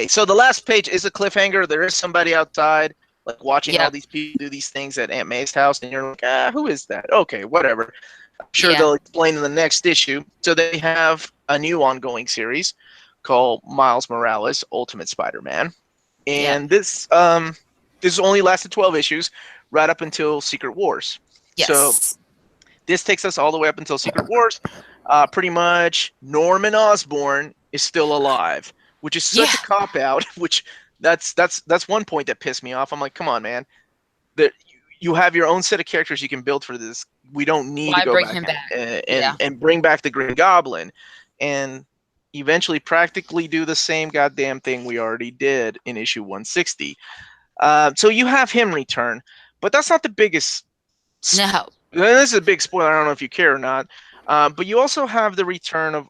so the last page is a cliffhanger. There is somebody outside, like watching all these people do these things at Aunt May's house, and you're like, who is that? Okay, whatever. I'm sure they'll explain in the next issue. So they have a new ongoing series called Miles Morales Ultimate Spider-Man. And this only lasted 12 issues, right up until Secret Wars. Yes. So this takes us all the way up until Secret Wars. Pretty much Norman Osborn is still alive, which is such a cop-out, which that's one point that pissed me off. I'm like, come on, man. That you have your own set of characters you can build for this. We don't need to go back and bring back the Green Goblin and eventually practically do the same goddamn thing we already did in issue 160. So you have him return, but that's not the biggest. No. This is a big spoiler. I don't know if you care or not. But you also have the return of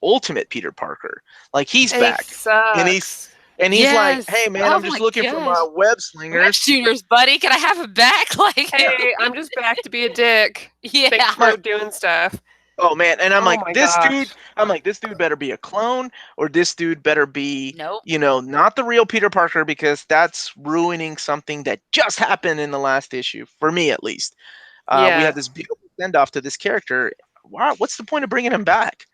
Ultimate Peter Parker. Like he's And he back, and sucks. he's like, Yes. "Hey man, Oh I'm just my looking for gosh. my web Web slingers." shooters, buddy. Can I have him back? Like, Hey, I'm just back to be a dick. yeah. Thanks for doing stuff. Oh man, and I'm Oh like, my this gosh. dude. I'm like, this dude better be a clone, or this dude better be, Nope. not the real Peter Parker, because that's ruining something that just happened in the last issue, for me at least. We Yeah. had this beautiful send off to this character. Wow, what's the point of bringing him back?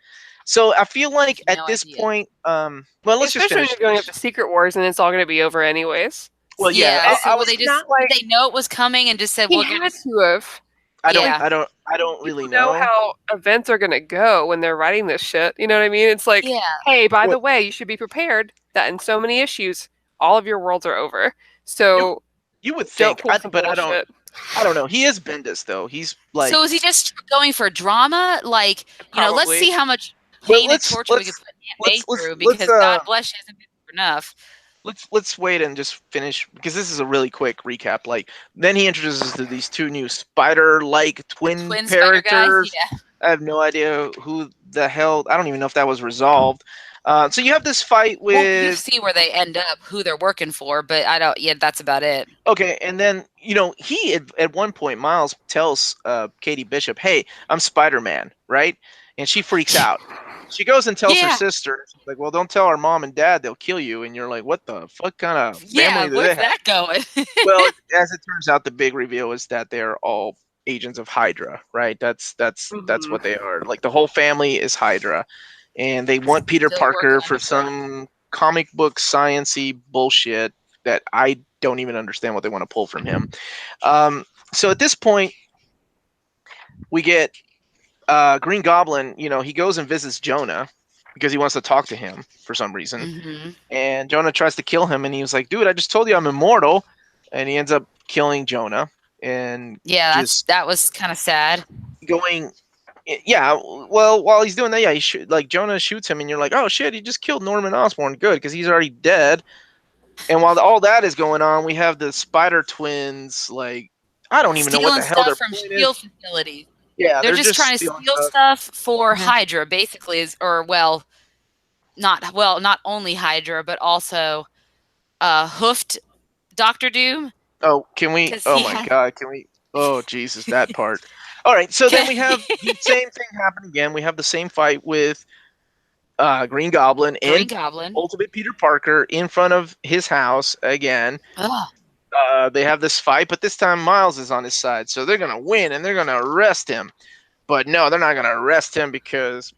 So I feel like at No this idea. point, well, let's just Especially when finish. you're going up to Secret Wars and it's all going to be over anyways. Well, yeah, Yeah. I So was. they It's not like did they know it was coming and just said, he "We'll had get." to have. Yeah. I don't really People know know. how events are going to go when they're writing this shit. You know what I mean? It's like, Yeah. hey, by the What way, you should be prepared that in so many issues, all of your worlds are over. So you would don't think, pull some but bullshit. I don't know. He is Bendis though. He's like So is he just going for drama? Like, let's probably. see how much But pain and torture we can put Aunt May through, let's because God bless, she hasn't been through enough. let's wait and just finish, because this is a really quick recap. Like then he introduces to these two new spider-like twin Twin spider guy. characters. Yeah. I have no idea who the hell. I don't even know if that was resolved. So you have this fight Well, you with see where they end up, who they're working for, but I don't. Yeah, that's about it. okay, and then he at one point Miles tells Katie Bishop, "Hey, I'm Spider-Man," right? And she freaks out. She goes and tells her Yeah. sister, she's like, "Well, don't tell our mom and dad; they'll kill you." And you're like, "What the fuck kind of Yeah, family do they where's have?" that going? Well, as it turns out, the big reveal is that they're all agents of Hydra, right? That's Mhm. what they are. Like the whole family is Hydra, and they want Peter Still working Parker for underground. some comic book sciency bullshit that I don't even understand what they want to pull from him. So at this point, we get Green Goblin. He goes and visits Jonah because he wants to talk to him for some reason. Mm-hmm. And Jonah tries to kill him, and he was like, "Dude, I just told you I'm immortal." And he ends up killing Jonah, and Yeah, just that was kind of sad. going. Yeah, well, while he's doing that, yeah, like Jonah shoots him, and you're like, "Oh shit, he just killed Norman Osborn." Good, because he's already dead. And while all that is going on, we have the Spider Twins. Like, I don't even know what Stealing the hell their stuff from point shield is. facilities. Yeah, They're they're just just trying to stealing steal stuff. stuff for Mhm. Hydra, basically, not only Hydra, but also hoofed Doctor Doom. Oh, can we? Because Oh he my had God, can we? Oh Jesus, that part. All right, so then we have the same thing happen again. We have the same fight with Green Goblin Green and Goblin. Ultimate Peter Parker in front of his house again. Ugh. They have this fight, but this time Miles is on his side, so they're gonna win and they're gonna arrest him. But no, they're not gonna arrest him because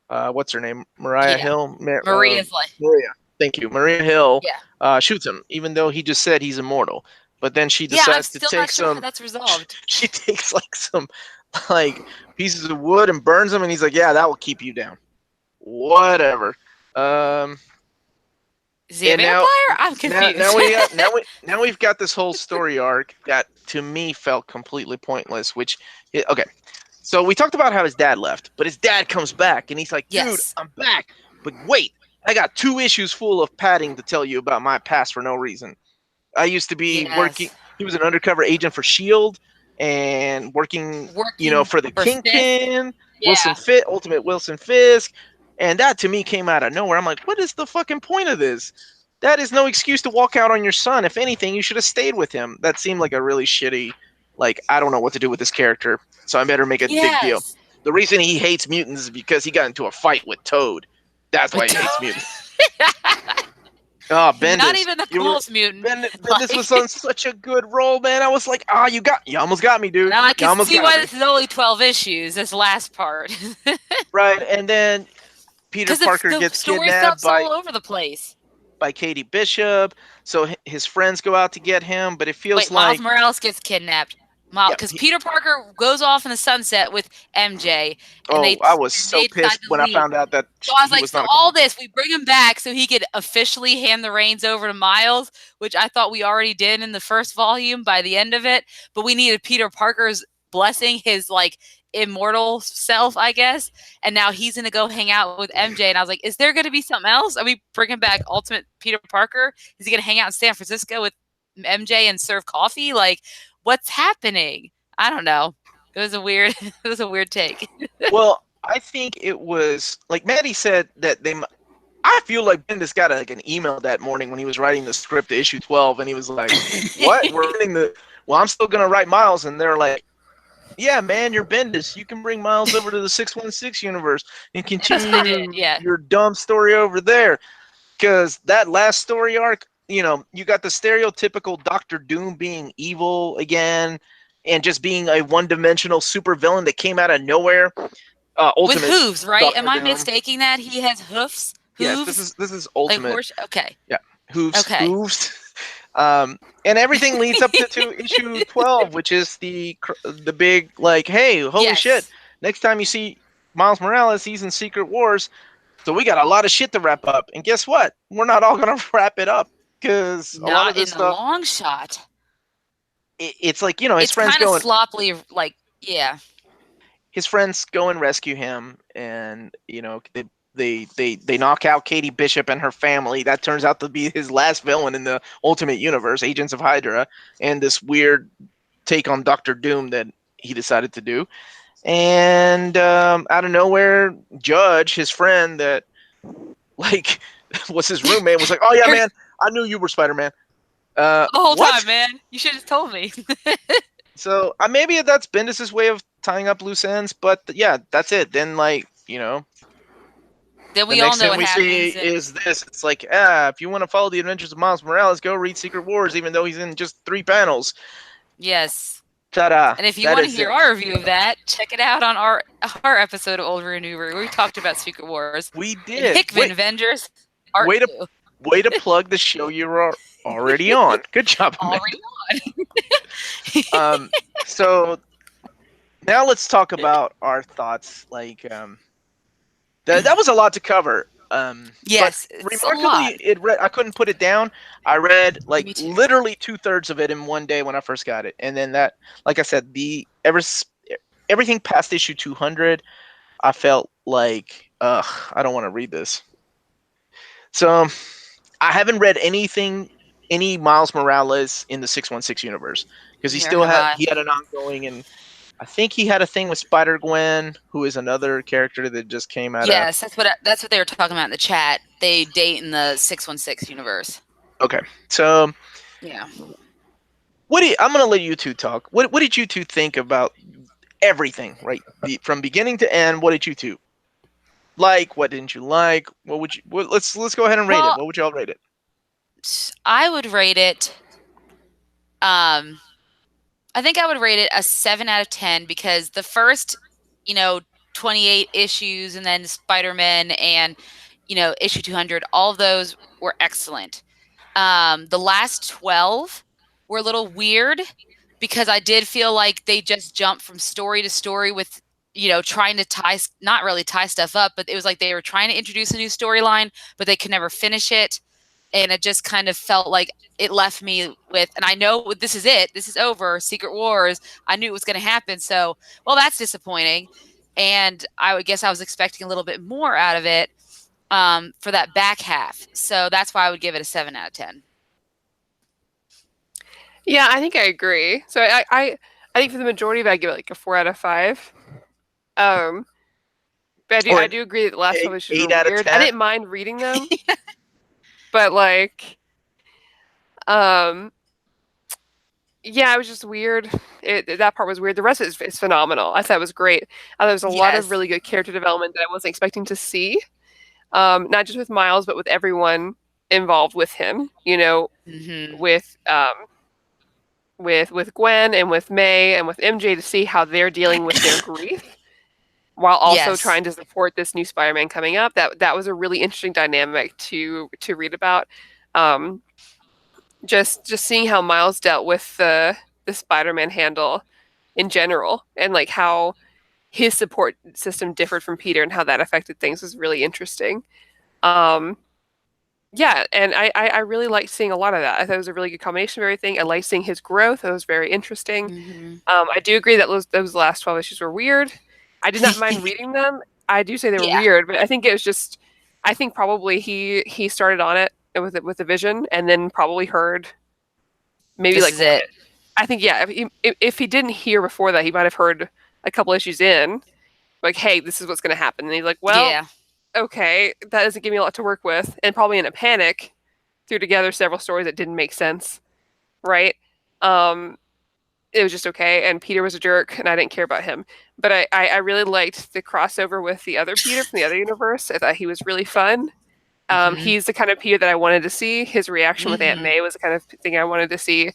what's her name? Mariah Yeah. Hill. Maria's like, Maria. Thank you, Maria Hill. yeah. Shoots him, even though he just said he's immortal. But then she Yeah, I'm decides to still take not sure how some. that's resolved. She takes like some pieces of wood and burns them, and he's like, "Yeah, that will keep you down." Whatever. Is he a And vampire? I'm confused. now we've got this whole story arc that to me felt completely pointless. Okay, so we talked about how his dad left, but his dad comes back and he's like, "Dude, Yes. I'm back." But wait, I got 2 issues full of padding to tell you about my past for no reason. I used to be working. Yes. He was an undercover agent for Shield and working, for the for Fisk. Kingpin, Yeah. Ultimate Wilson Fisk, and that to me came out of nowhere. I'm like, what is the fucking point of this? That is no excuse to walk out on your son. If anything, you should have stayed with him. That seemed like a really shitty. Like, I don't know what to do with this character, so I better make a big deal. Yes. The reason he hates mutants is because he got into a fight with Toad. That's why he hates mutants. Oh, Bendis. Not even the coolest mutant. Bendis was on such a good roll, man. I was like, you almost got me, dude. Now I You can almost see got why me. this is only 12 issues, this last part. Right, and then Peter Parker the gets story kidnapped stuff's all over the place. by Katie Bishop, so his friends go out to get him, but it feels Wait, Miles like Morales gets kidnapped. Because Peter Parker goes off in the sunset with MJ. And I was so pissed when I found out that so I was he like, was so not a all clone. this, we bring him back so he could officially hand the reins over to Miles, which I thought we already did in the first volume by the end of it. But we needed Peter Parker's blessing, his immortal self, I guess. And now he's going to go hang out with MJ. And I was like, is there going to be something else? Are we bringing back Ultimate Peter Parker? Is he going to hang out in San Francisco with MJ and serve coffee? Like, what's happening? I don't know. It was a weird take. Well, I think it was like Maddie said that I feel like Bendis got an email that morning when he was writing the script to issue 12, and he was like, "What? We're getting well, I'm still gonna write Miles," and they're like, "Yeah, man, you're Bendis. You can bring Miles over to the 616 universe and continue your dumb story over there." Because that last story arc, you got the stereotypical Doctor Doom being evil again, and just being a one-dimensional supervillain that came out of nowhere. With hooves, right? Dr. Am I Doom. mistaking that he has hoofs? Hooves? Yes, this is Ultimate. Like okay. Yeah, hooves. Okay. Hooves. And everything leads up to issue 12, which is the big like, hey, holy shit! Next time you see Miles Morales, he's in Secret Wars, so we got a lot of shit to wrap up. And guess what? We're not all gonna wrap it up because a lot of this stuff. Not in the long shot. It's like his friends kind go of sloppily, like his friends go and rescue him, and they knock out Katie Bishop and her family. That turns out to be his last villain in the Ultimate Universe, Agents of Hydra, and this weird take on Doctor Doom that he decided to do. And out of nowhere, Judge, his friend that like was his roommate, was like, "Oh yeah, man, I knew you were Spider-Man." The whole time, man. You should have told me. So maybe that's Bendis' way of tying up loose ends, but yeah, that's it. Then then we all know what happens. See is this. It's like, if you want to follow the adventures of Miles Morales, go read Secret Wars, even though he's in just 3 panels. Yes. Ta-da. And if you want to hear our review of that, check it out on our episode of Old Renewer, where we talked about Secret Wars. We did. Hickman Avengers. Way to plug the show you're already on. Good job. Already on. So now let's talk about our thoughts. Like, that was a lot to cover. Yes, but remarkably, I couldn't put it down. I read literally 2/3 of it in one day when I first got it, and then that, like I said, everything past issue 200, I felt like, I don't want to read this. So I haven't read any Miles Morales in the 616 universe, because he had an ongoing, and I think he had a thing with Spider-Gwen, who is another character that just came out. Yes, that's what they were talking about in the chat. They date in the 616 universe. Okay, so yeah, I'm gonna let you two talk. What did you two think about everything, right? From beginning to end, what did you two like? What didn't you like? What would you? Let's go ahead and rate it. What would y'all rate it? I would rate it. I think I would rate it a 7 out of 10, because the first, 28 issues, and then Spider-Man and, issue 200, all of those were excellent. The last 12 were a little weird, because I did feel like they just jumped from story to story with, trying to not really tie stuff up, but it was like they were trying to introduce a new storyline, but they could never finish it. And it just kind of felt like it left me with, and I know this is it. This is over. Secret Wars. I knew it was going to happen. So, well, that's disappointing. And I would guess I was expecting a little bit more out of it for that back half. So that's why I would give it a 7 out of 10. Yeah, I think I agree. So I think for the majority of it, I give it like a 4 out of 5. But I do agree that the last 12 issues were weird. I didn't mind reading them. But it was just weird. That part was weird. The rest is phenomenal. I thought it was great. There was a lot of really good character development that I wasn't expecting to see. Not just with Miles, but with everyone involved with him. With Gwen and with May and with MJ, to see how they're dealing with their grief, while also trying to support this new Spider-Man coming up. That was a really interesting dynamic to read about. Just seeing how Miles dealt with the Spider-Man handle in general, and like how his support system differed from Peter and how that affected things was really interesting. And I really liked seeing a lot of that. I thought it was a really good combination of everything. I liked seeing his growth. It was very interesting. Mm-hmm. I do agree that those last 12 issues were weird. I did not mind reading them. I do say they were Yeah. weird, but I think it was just, I think probably he started on it with the vision, and then probably heard maybe This like is it. I think if he didn't hear before that, he might have heard a couple issues in, like, hey, this is what's going to happen, and he's like, well, Yeah. okay, that doesn't give me a lot to work with, and probably in a panic threw together several stories that didn't make sense, right? It was just okay, and Peter was a jerk, and I didn't care about him. But I really liked the crossover with the other Peter from the other universe. I thought he was really fun. Mhm. He's the kind of Peter that I wanted to see. His reaction with Aunt Mhm. May was the kind of thing I wanted to see.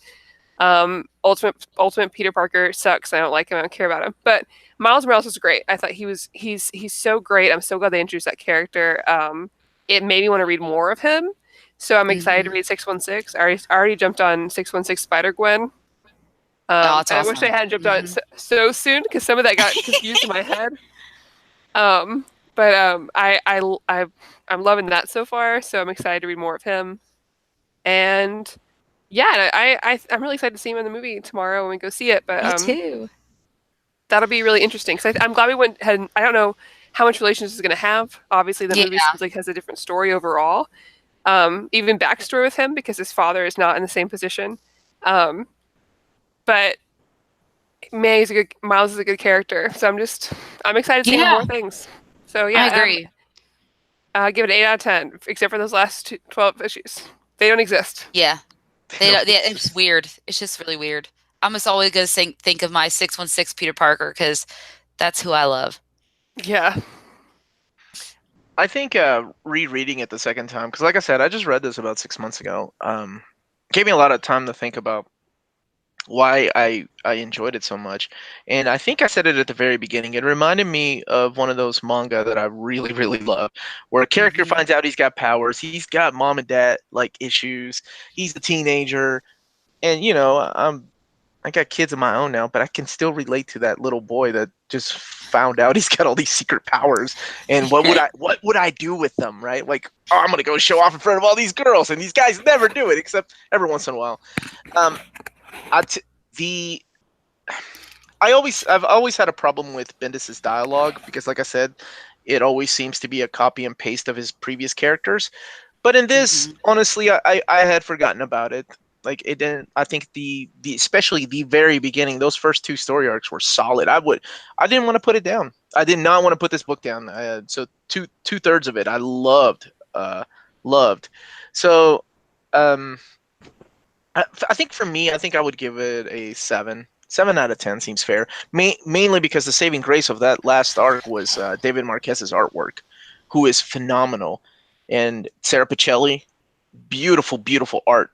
Ultimate Peter Parker sucks. I don't like him. I don't care about him. But Miles Morales was great. I thought he's so great. I'm so glad they introduced that character. It made me want to read more of him. So I'm excited to read 616. I already jumped on 616 Spider Gwen. It's And I wish I awesome. hadn't jumped on it so soon because some of that got confused in my head. I'm loving that so far. So I'm excited to read more of him. And yeah, I'm really excited to see him in the movie tomorrow when we go see it. But Me too. that'll be really interesting because I'm glad we went ahead. I don't know how much relation this is going to have. Obviously, the movie seems like has a different story overall. Even backstory with him because his father is not in the same position. But man, Miles is a good character. So I'm excited to see him in more things. So yeah, I agree. Give it an 8 out of 10, except for those last 12 issues. They don't exist. Yeah. It's weird. It's just really weird. I'm just always going to think of my 616 Peter Parker because that's who I love. Yeah. I think rereading it the second time, because like I said, I just read this about 6 months ago. Gave me a lot of time to think about why I enjoyed it so much. And I think I said it at the very beginning. It reminded me of one of those manga that I really, really love, where a character finds out he's got powers, he's got mom and dad like issues, he's a teenager, and I got kids of my own now, but I can still relate to that little boy that just found out he's got all these secret powers. And what would I do with them, right? Like, oh, I'm gonna go show off in front of all these girls, and these guys never do it except every once in a while. I've always had a problem with Bendis's dialogue because, like I said, it always seems to be a copy and paste of his previous characters. But in this, honestly, I had forgotten about it. Like it didn't. I think the especially the very beginning, those first two story arcs were solid. I didn't want to put it down. I did not want to put this book down. So two-thirds of it I loved. So, I think for me, I think I would give it a 7. 7 out of 10 seems fair. Mainly because the saving grace of that last arc was David Marquez's artwork, who is phenomenal, and Sarah Pichelli, beautiful, beautiful art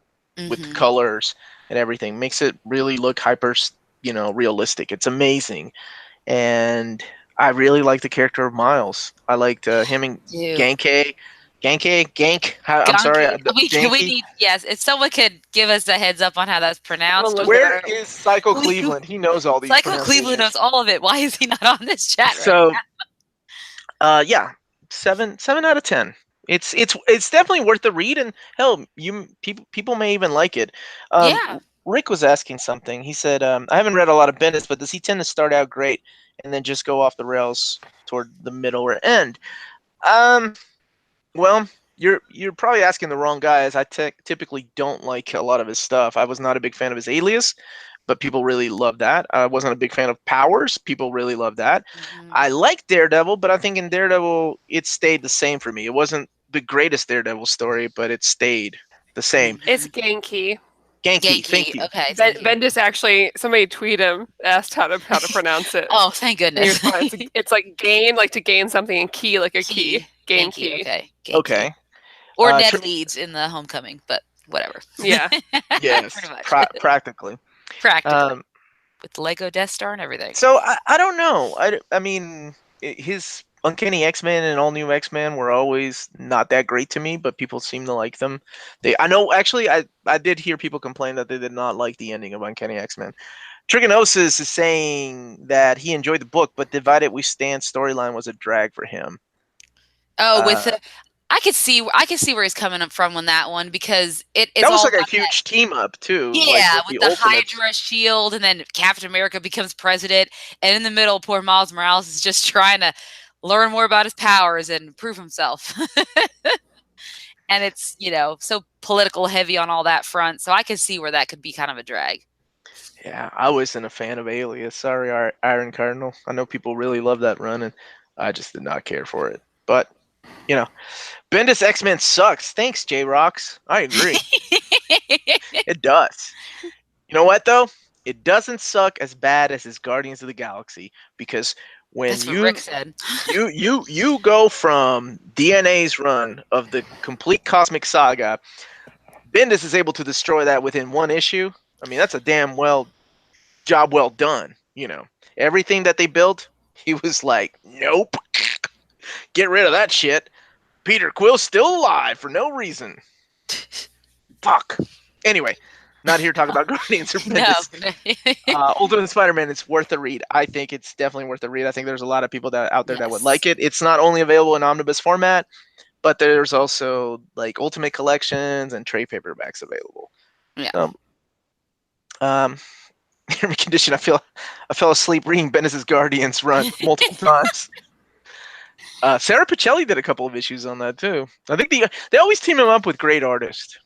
with the colors and everything, makes it really look hyper, realistic. It's amazing, and I really like the character of Miles. I liked him and Gank. I'm sorry. We need, yes, if someone could give us a heads up on how that's pronounced. Where is Psycho Cleveland? He knows all these. Psycho Cleveland knows all of it. Why is he not on this chat so, right now? Yeah, 7 out of 10. It's definitely worth the read, and hell, people may even like it. Yeah. Rick was asking something. He said, I haven't read a lot of Bendis, but does he tend to start out great and then just go off the rails toward the middle or end? Well, you're probably asking the wrong guy, as I typically don't like a lot of his stuff. I was not a big fan of his Alias, but people really love that. I wasn't a big fan of Powers. People really love that. I like Daredevil, but I think in Daredevil, it stayed the same for me. It wasn't the greatest Daredevil story, but it stayed the same. It's Genki. Genki, thank you. Okay. Bendis actually, somebody tweeted him, asked how to pronounce it. Oh, thank goodness. It's like gain, like to gain something, and key, like a key. Gain key. Okay. Okay. Or Ned Leeds in the Homecoming, but whatever. Yeah. Yes. Practically. Practically. With the Lego Death Star and everything. So I don't know. I mean, his Uncanny X-Men and All New X-Men were always not that great to me, but people seem to like them. I know, actually, I did hear people complain that they did not like the ending of Uncanny X-Men. Trigonosis is saying that he enjoyed the book, but Divided We Stand storyline was a drag for him. Oh, I could see where he's coming up from on that one because it's That was all like a about that. huge team up too, like Yeah, with with the the Ultimates. Hydra shield, and then Captain America becomes president, and in the middle, poor Miles Morales is just trying to learn more about his powers and prove himself. And it's, so political heavy on all that front. So I can see where that could be kind of a drag. Yeah, I wasn't a fan of Alias. Sorry, Iron Cardinal. I know people really love that run, and I just did not care for it. But Bendis X-Men sucks. Thanks, J Rocks. I agree. It does. You know what though? It doesn't suck as bad as his Guardians of the Galaxy, because when That's what Rick said. you go from DNA's run of the complete cosmic saga, Bendis is able to destroy that within one issue. I mean, that's a damn job well done. Everything that they built, he was like, nope, get rid of that shit. Peter Quill's still alive for no reason. Fuck. Anyway, not here talking about Guardians or Bendis. No. Ultimate Spider-Man, it's worth a read. I think it's definitely worth a read. I think there's a lot of people out there that would like it. It's not only available in omnibus format, but there's also like Ultimate collections and trade paperbacks available. Yeah. Condition. I fell asleep reading Bendis' Guardians run multiple times. Sarah Pichelli did a couple of issues on that too. I think they always team him up with great artists.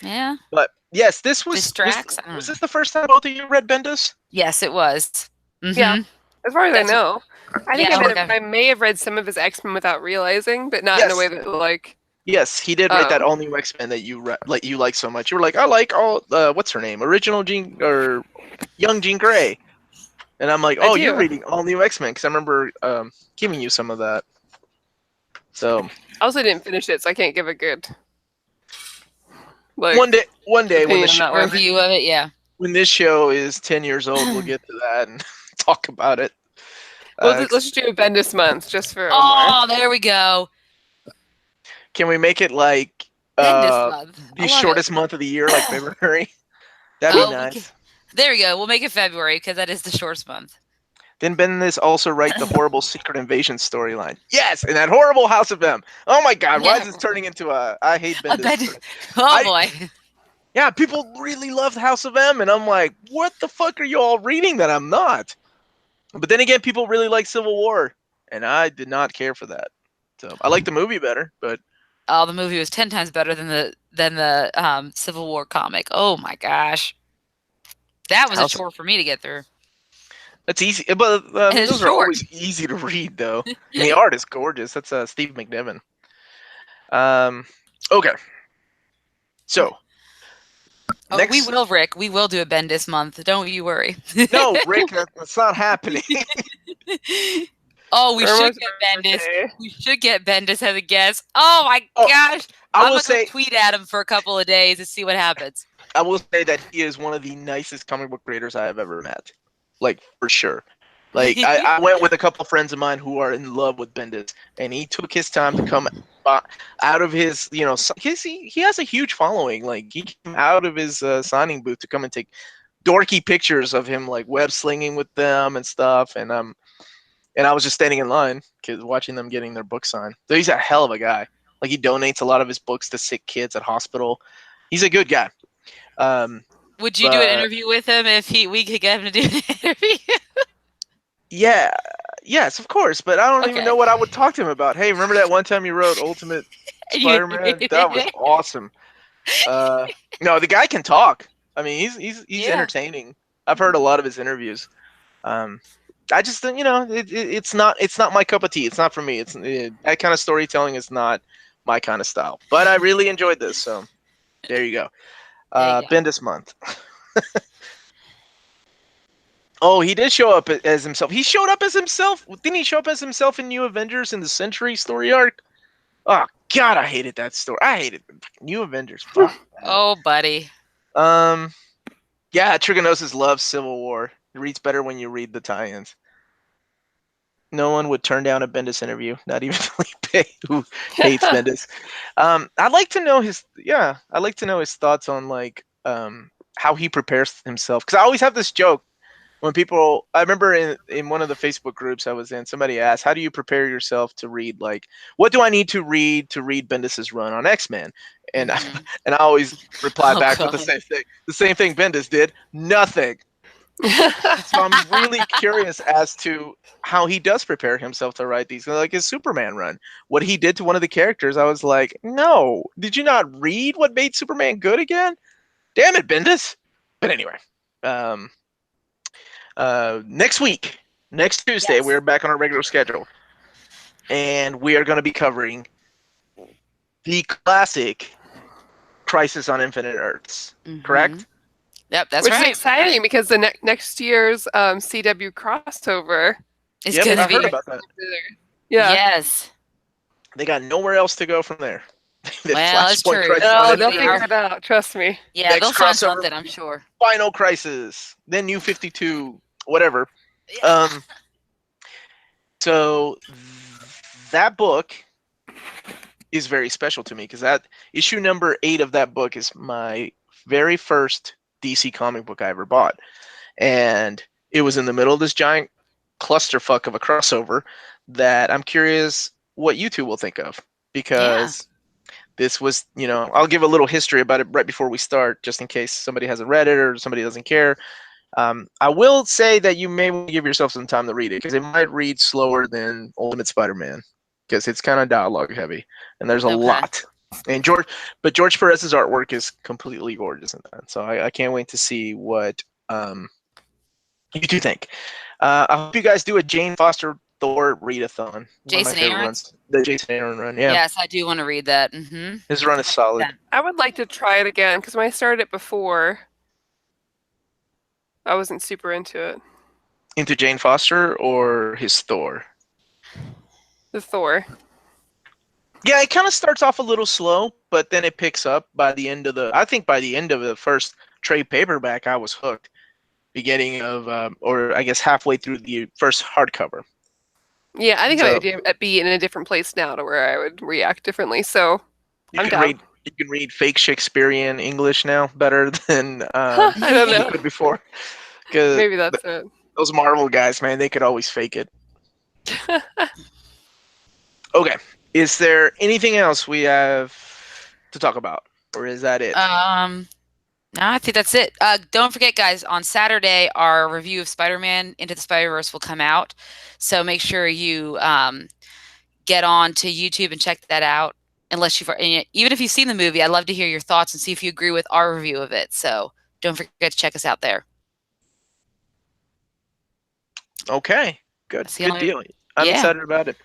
Yeah. But yes, this was Distracts. was this the first time both of you read Bendis? Yes, it was. Mm-hmm. Yeah, as far as I know. I think Yeah, I may have read some of his X-Men without realizing, but not in a way that like. Yes, he did write that all new X-Men that you like so much. You were like, I like all what's her name, original Jean or young Jean Grey, and I'm like, oh, you're reading all new X-Men because I remember giving you some of that. So I also didn't finish it, so I can't give a good. Like, one day when the review of it, yeah. When this show is 10 years old, we'll get to that and talk about it. Well, let's do a Bendis month just for. Oh, there we go. Can we make it like the shortest month of the year, like February? That'd be nice. There we go. We'll make it February because that is the shortest month. Then Bendis also write the horrible Secret Invasion storyline. Yes, and that horrible House of M. Oh my God, why is this turning into a? I hate Bendis. Boy. Yeah, people really love House of M, and I'm like, what the fuck are you all reading that I'm not? But then again, people really like Civil War, and I did not care for that. So I like the movie better, but the movie was 10 times better than the Civil War comic. Oh my gosh, that was a chore for me to get through. That's easy, but those are always easy to read, though. And the art is gorgeous. That's Steve McNiven. Okay, so. We will, Rick. We will do a Bendis month. Don't you worry. No, Rick, that's not happening. Oh, we should get Bendis. We should get Bendis as a guest. Oh my gosh! I'm gonna tweet at him for a couple of days and see what happens. I will say that he is one of the nicest comic book creators I have ever met, like for sure. Like I went with a couple of friends of mine who are in love with Bendis, and he took his time to come out of his, he has a huge following. Like he came out of his signing booth to come and take dorky pictures of him, like web slinging with them and stuff. And I was just standing in line, watching them getting their book signed. So he's a hell of a guy. Like he donates a lot of his books to sick kids at hospital. He's a good guy. Would you do an interview with him if we could get him to do an interview? Yeah, yes, of course, but I don't even know what I would talk to him about. Hey, remember that one time you wrote Ultimate Spider-Man? That was awesome. No, the guy can talk. I mean, he's entertaining. I've heard a lot of his interviews. I just think, it's not my cup of tea. It's not for me. That kind of storytelling is not my kind of style. But I really enjoyed this, so there you go. Bendis month. Oh, he did show up as himself. He showed up as himself. Didn't he show up as himself in New Avengers in the Century story arc? Oh God, I hated that story. I hated New Avengers. Fuck. Oh, buddy. Yeah, Trigonosis loves Civil War. It reads better when you read the tie-ins. No one would turn down a Bendis interview, not even Felipe, who hates Bendis. I'd like to know his thoughts on like how he prepares himself, because I always have this joke when people, I remember in one of the Facebook groups I was in, somebody asked, how do you prepare yourself to read, like, what do I need to read Bendis's run on X-Men? And Mhm. and I always reply Oh, back with God. the same thing Bendis did, nothing. So I'm really curious as to how he does prepare himself to write these, like his Superman run. What he did to one of the characters, I was like, no, did you not read what made Superman good again? Damn it, Bendis. But anyway, um, next week, next Tuesday, Yes. we're back on our regular schedule, and we are going to be covering the classic Crisis on Infinite Earths. Mhm. Correct? Yep, that's Which is right. exciting because the next year's CW crossover. It's Yep, gonna I heard be about that. Yeah. yes. They got nowhere else to go from there. The Well, it's Flashpoint true. Crisis Oh, on they'll Infinite figure Earths. it out. Trust me. Yeah, Next they'll find crossover. something, I'm sure. Final Crisis, then New 52, whatever. Yeah. So that book is very special to me because that issue number 8 of that book is my very first DC comic book I ever bought, and it was in the middle of this giant clusterfuck of a crossover that I'm curious what you two will think of, because this was, I'll give a little history about it right before we start, just in case somebody hasn't read it or somebody doesn't care. I will say that you may want to give yourself some time to read it, because it might read slower than Ultimate Spider-Man, because it's kind of dialogue heavy and there's a Okay. lot. And George Perez's artwork is completely gorgeous in that, so I can't wait to see what you two think. I hope you guys do a Jane Foster Thor readathon. One of my Jason favorite Aaron's? runs, the Jason Aaron run. Yeah, Yes, I do want to read that. Mm-hmm. his run is solid. I would like to try it again because when I started it before, I wasn't super into it. Into Jane Foster or his Thor? The Thor. Yeah, it kind of starts off a little slow, but then it picks up by the end of the first trade paperback, I was hooked. Beginning of, or I guess halfway through the first hardcover. Yeah, I think So- I would be in a different place now to where I would react differently. So You I'm can down. read fake Shakespearean English now better than I don't you know. could before. Because Maybe that's it. those Marvel guys, man, they could always fake it. Okay, is there anything else we have to talk about, or is that it? No, I think that's it. Don't forget, guys, on Saturday, our review of Spider-Man Into the Spider-Verse will come out. So make sure you get on to YouTube and check that out. Even if you've seen the movie, I'd love to hear your thoughts and see if you agree with our review of it. So don't forget to check us out there. Okay, good deal. I'm excited about it.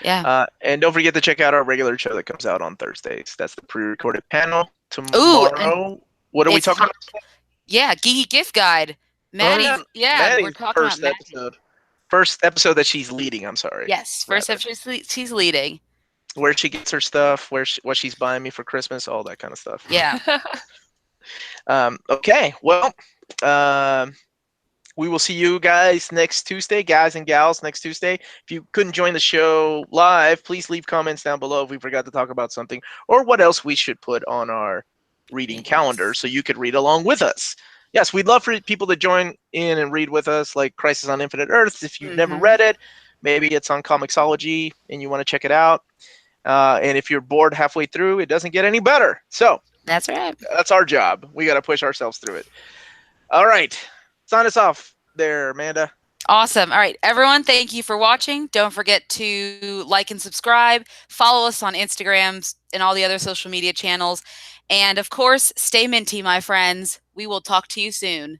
Yeah. And don't forget to check out our regular show that comes out on Thursdays. That's the pre-recorded panel tomorrow. What are we talking about? Yeah, Geeky Gift Guide. Maddie's, Maddie's we're talking about Maddie. First episode that she's leading, I'm sorry. Yes, first episode she's leading. Where she gets her stuff, what she's buying me for Christmas, all that kind of stuff. Yeah. Okay, well, we will see you guys next Tuesday, guys and gals, next Tuesday. If you couldn't join the show live, please leave comments down below if we forgot to talk about something, or what else we should put on our reading calendar so you could read along with us. Yes, we'd love for people to join in and read with us, like Crisis on Infinite Earths. If you've never read it, maybe it's on Comixology and you want to check it out. And if you're bored halfway through, it doesn't get any better. So that's right. That's our job. We got to push ourselves through it. All right. Sign us off there, Amanda. Awesome. All right, everyone, thank you for watching. Don't forget to like and subscribe. Follow us on Instagrams and all the other social media channels. And of course, stay minty, my friends. We will talk to you soon.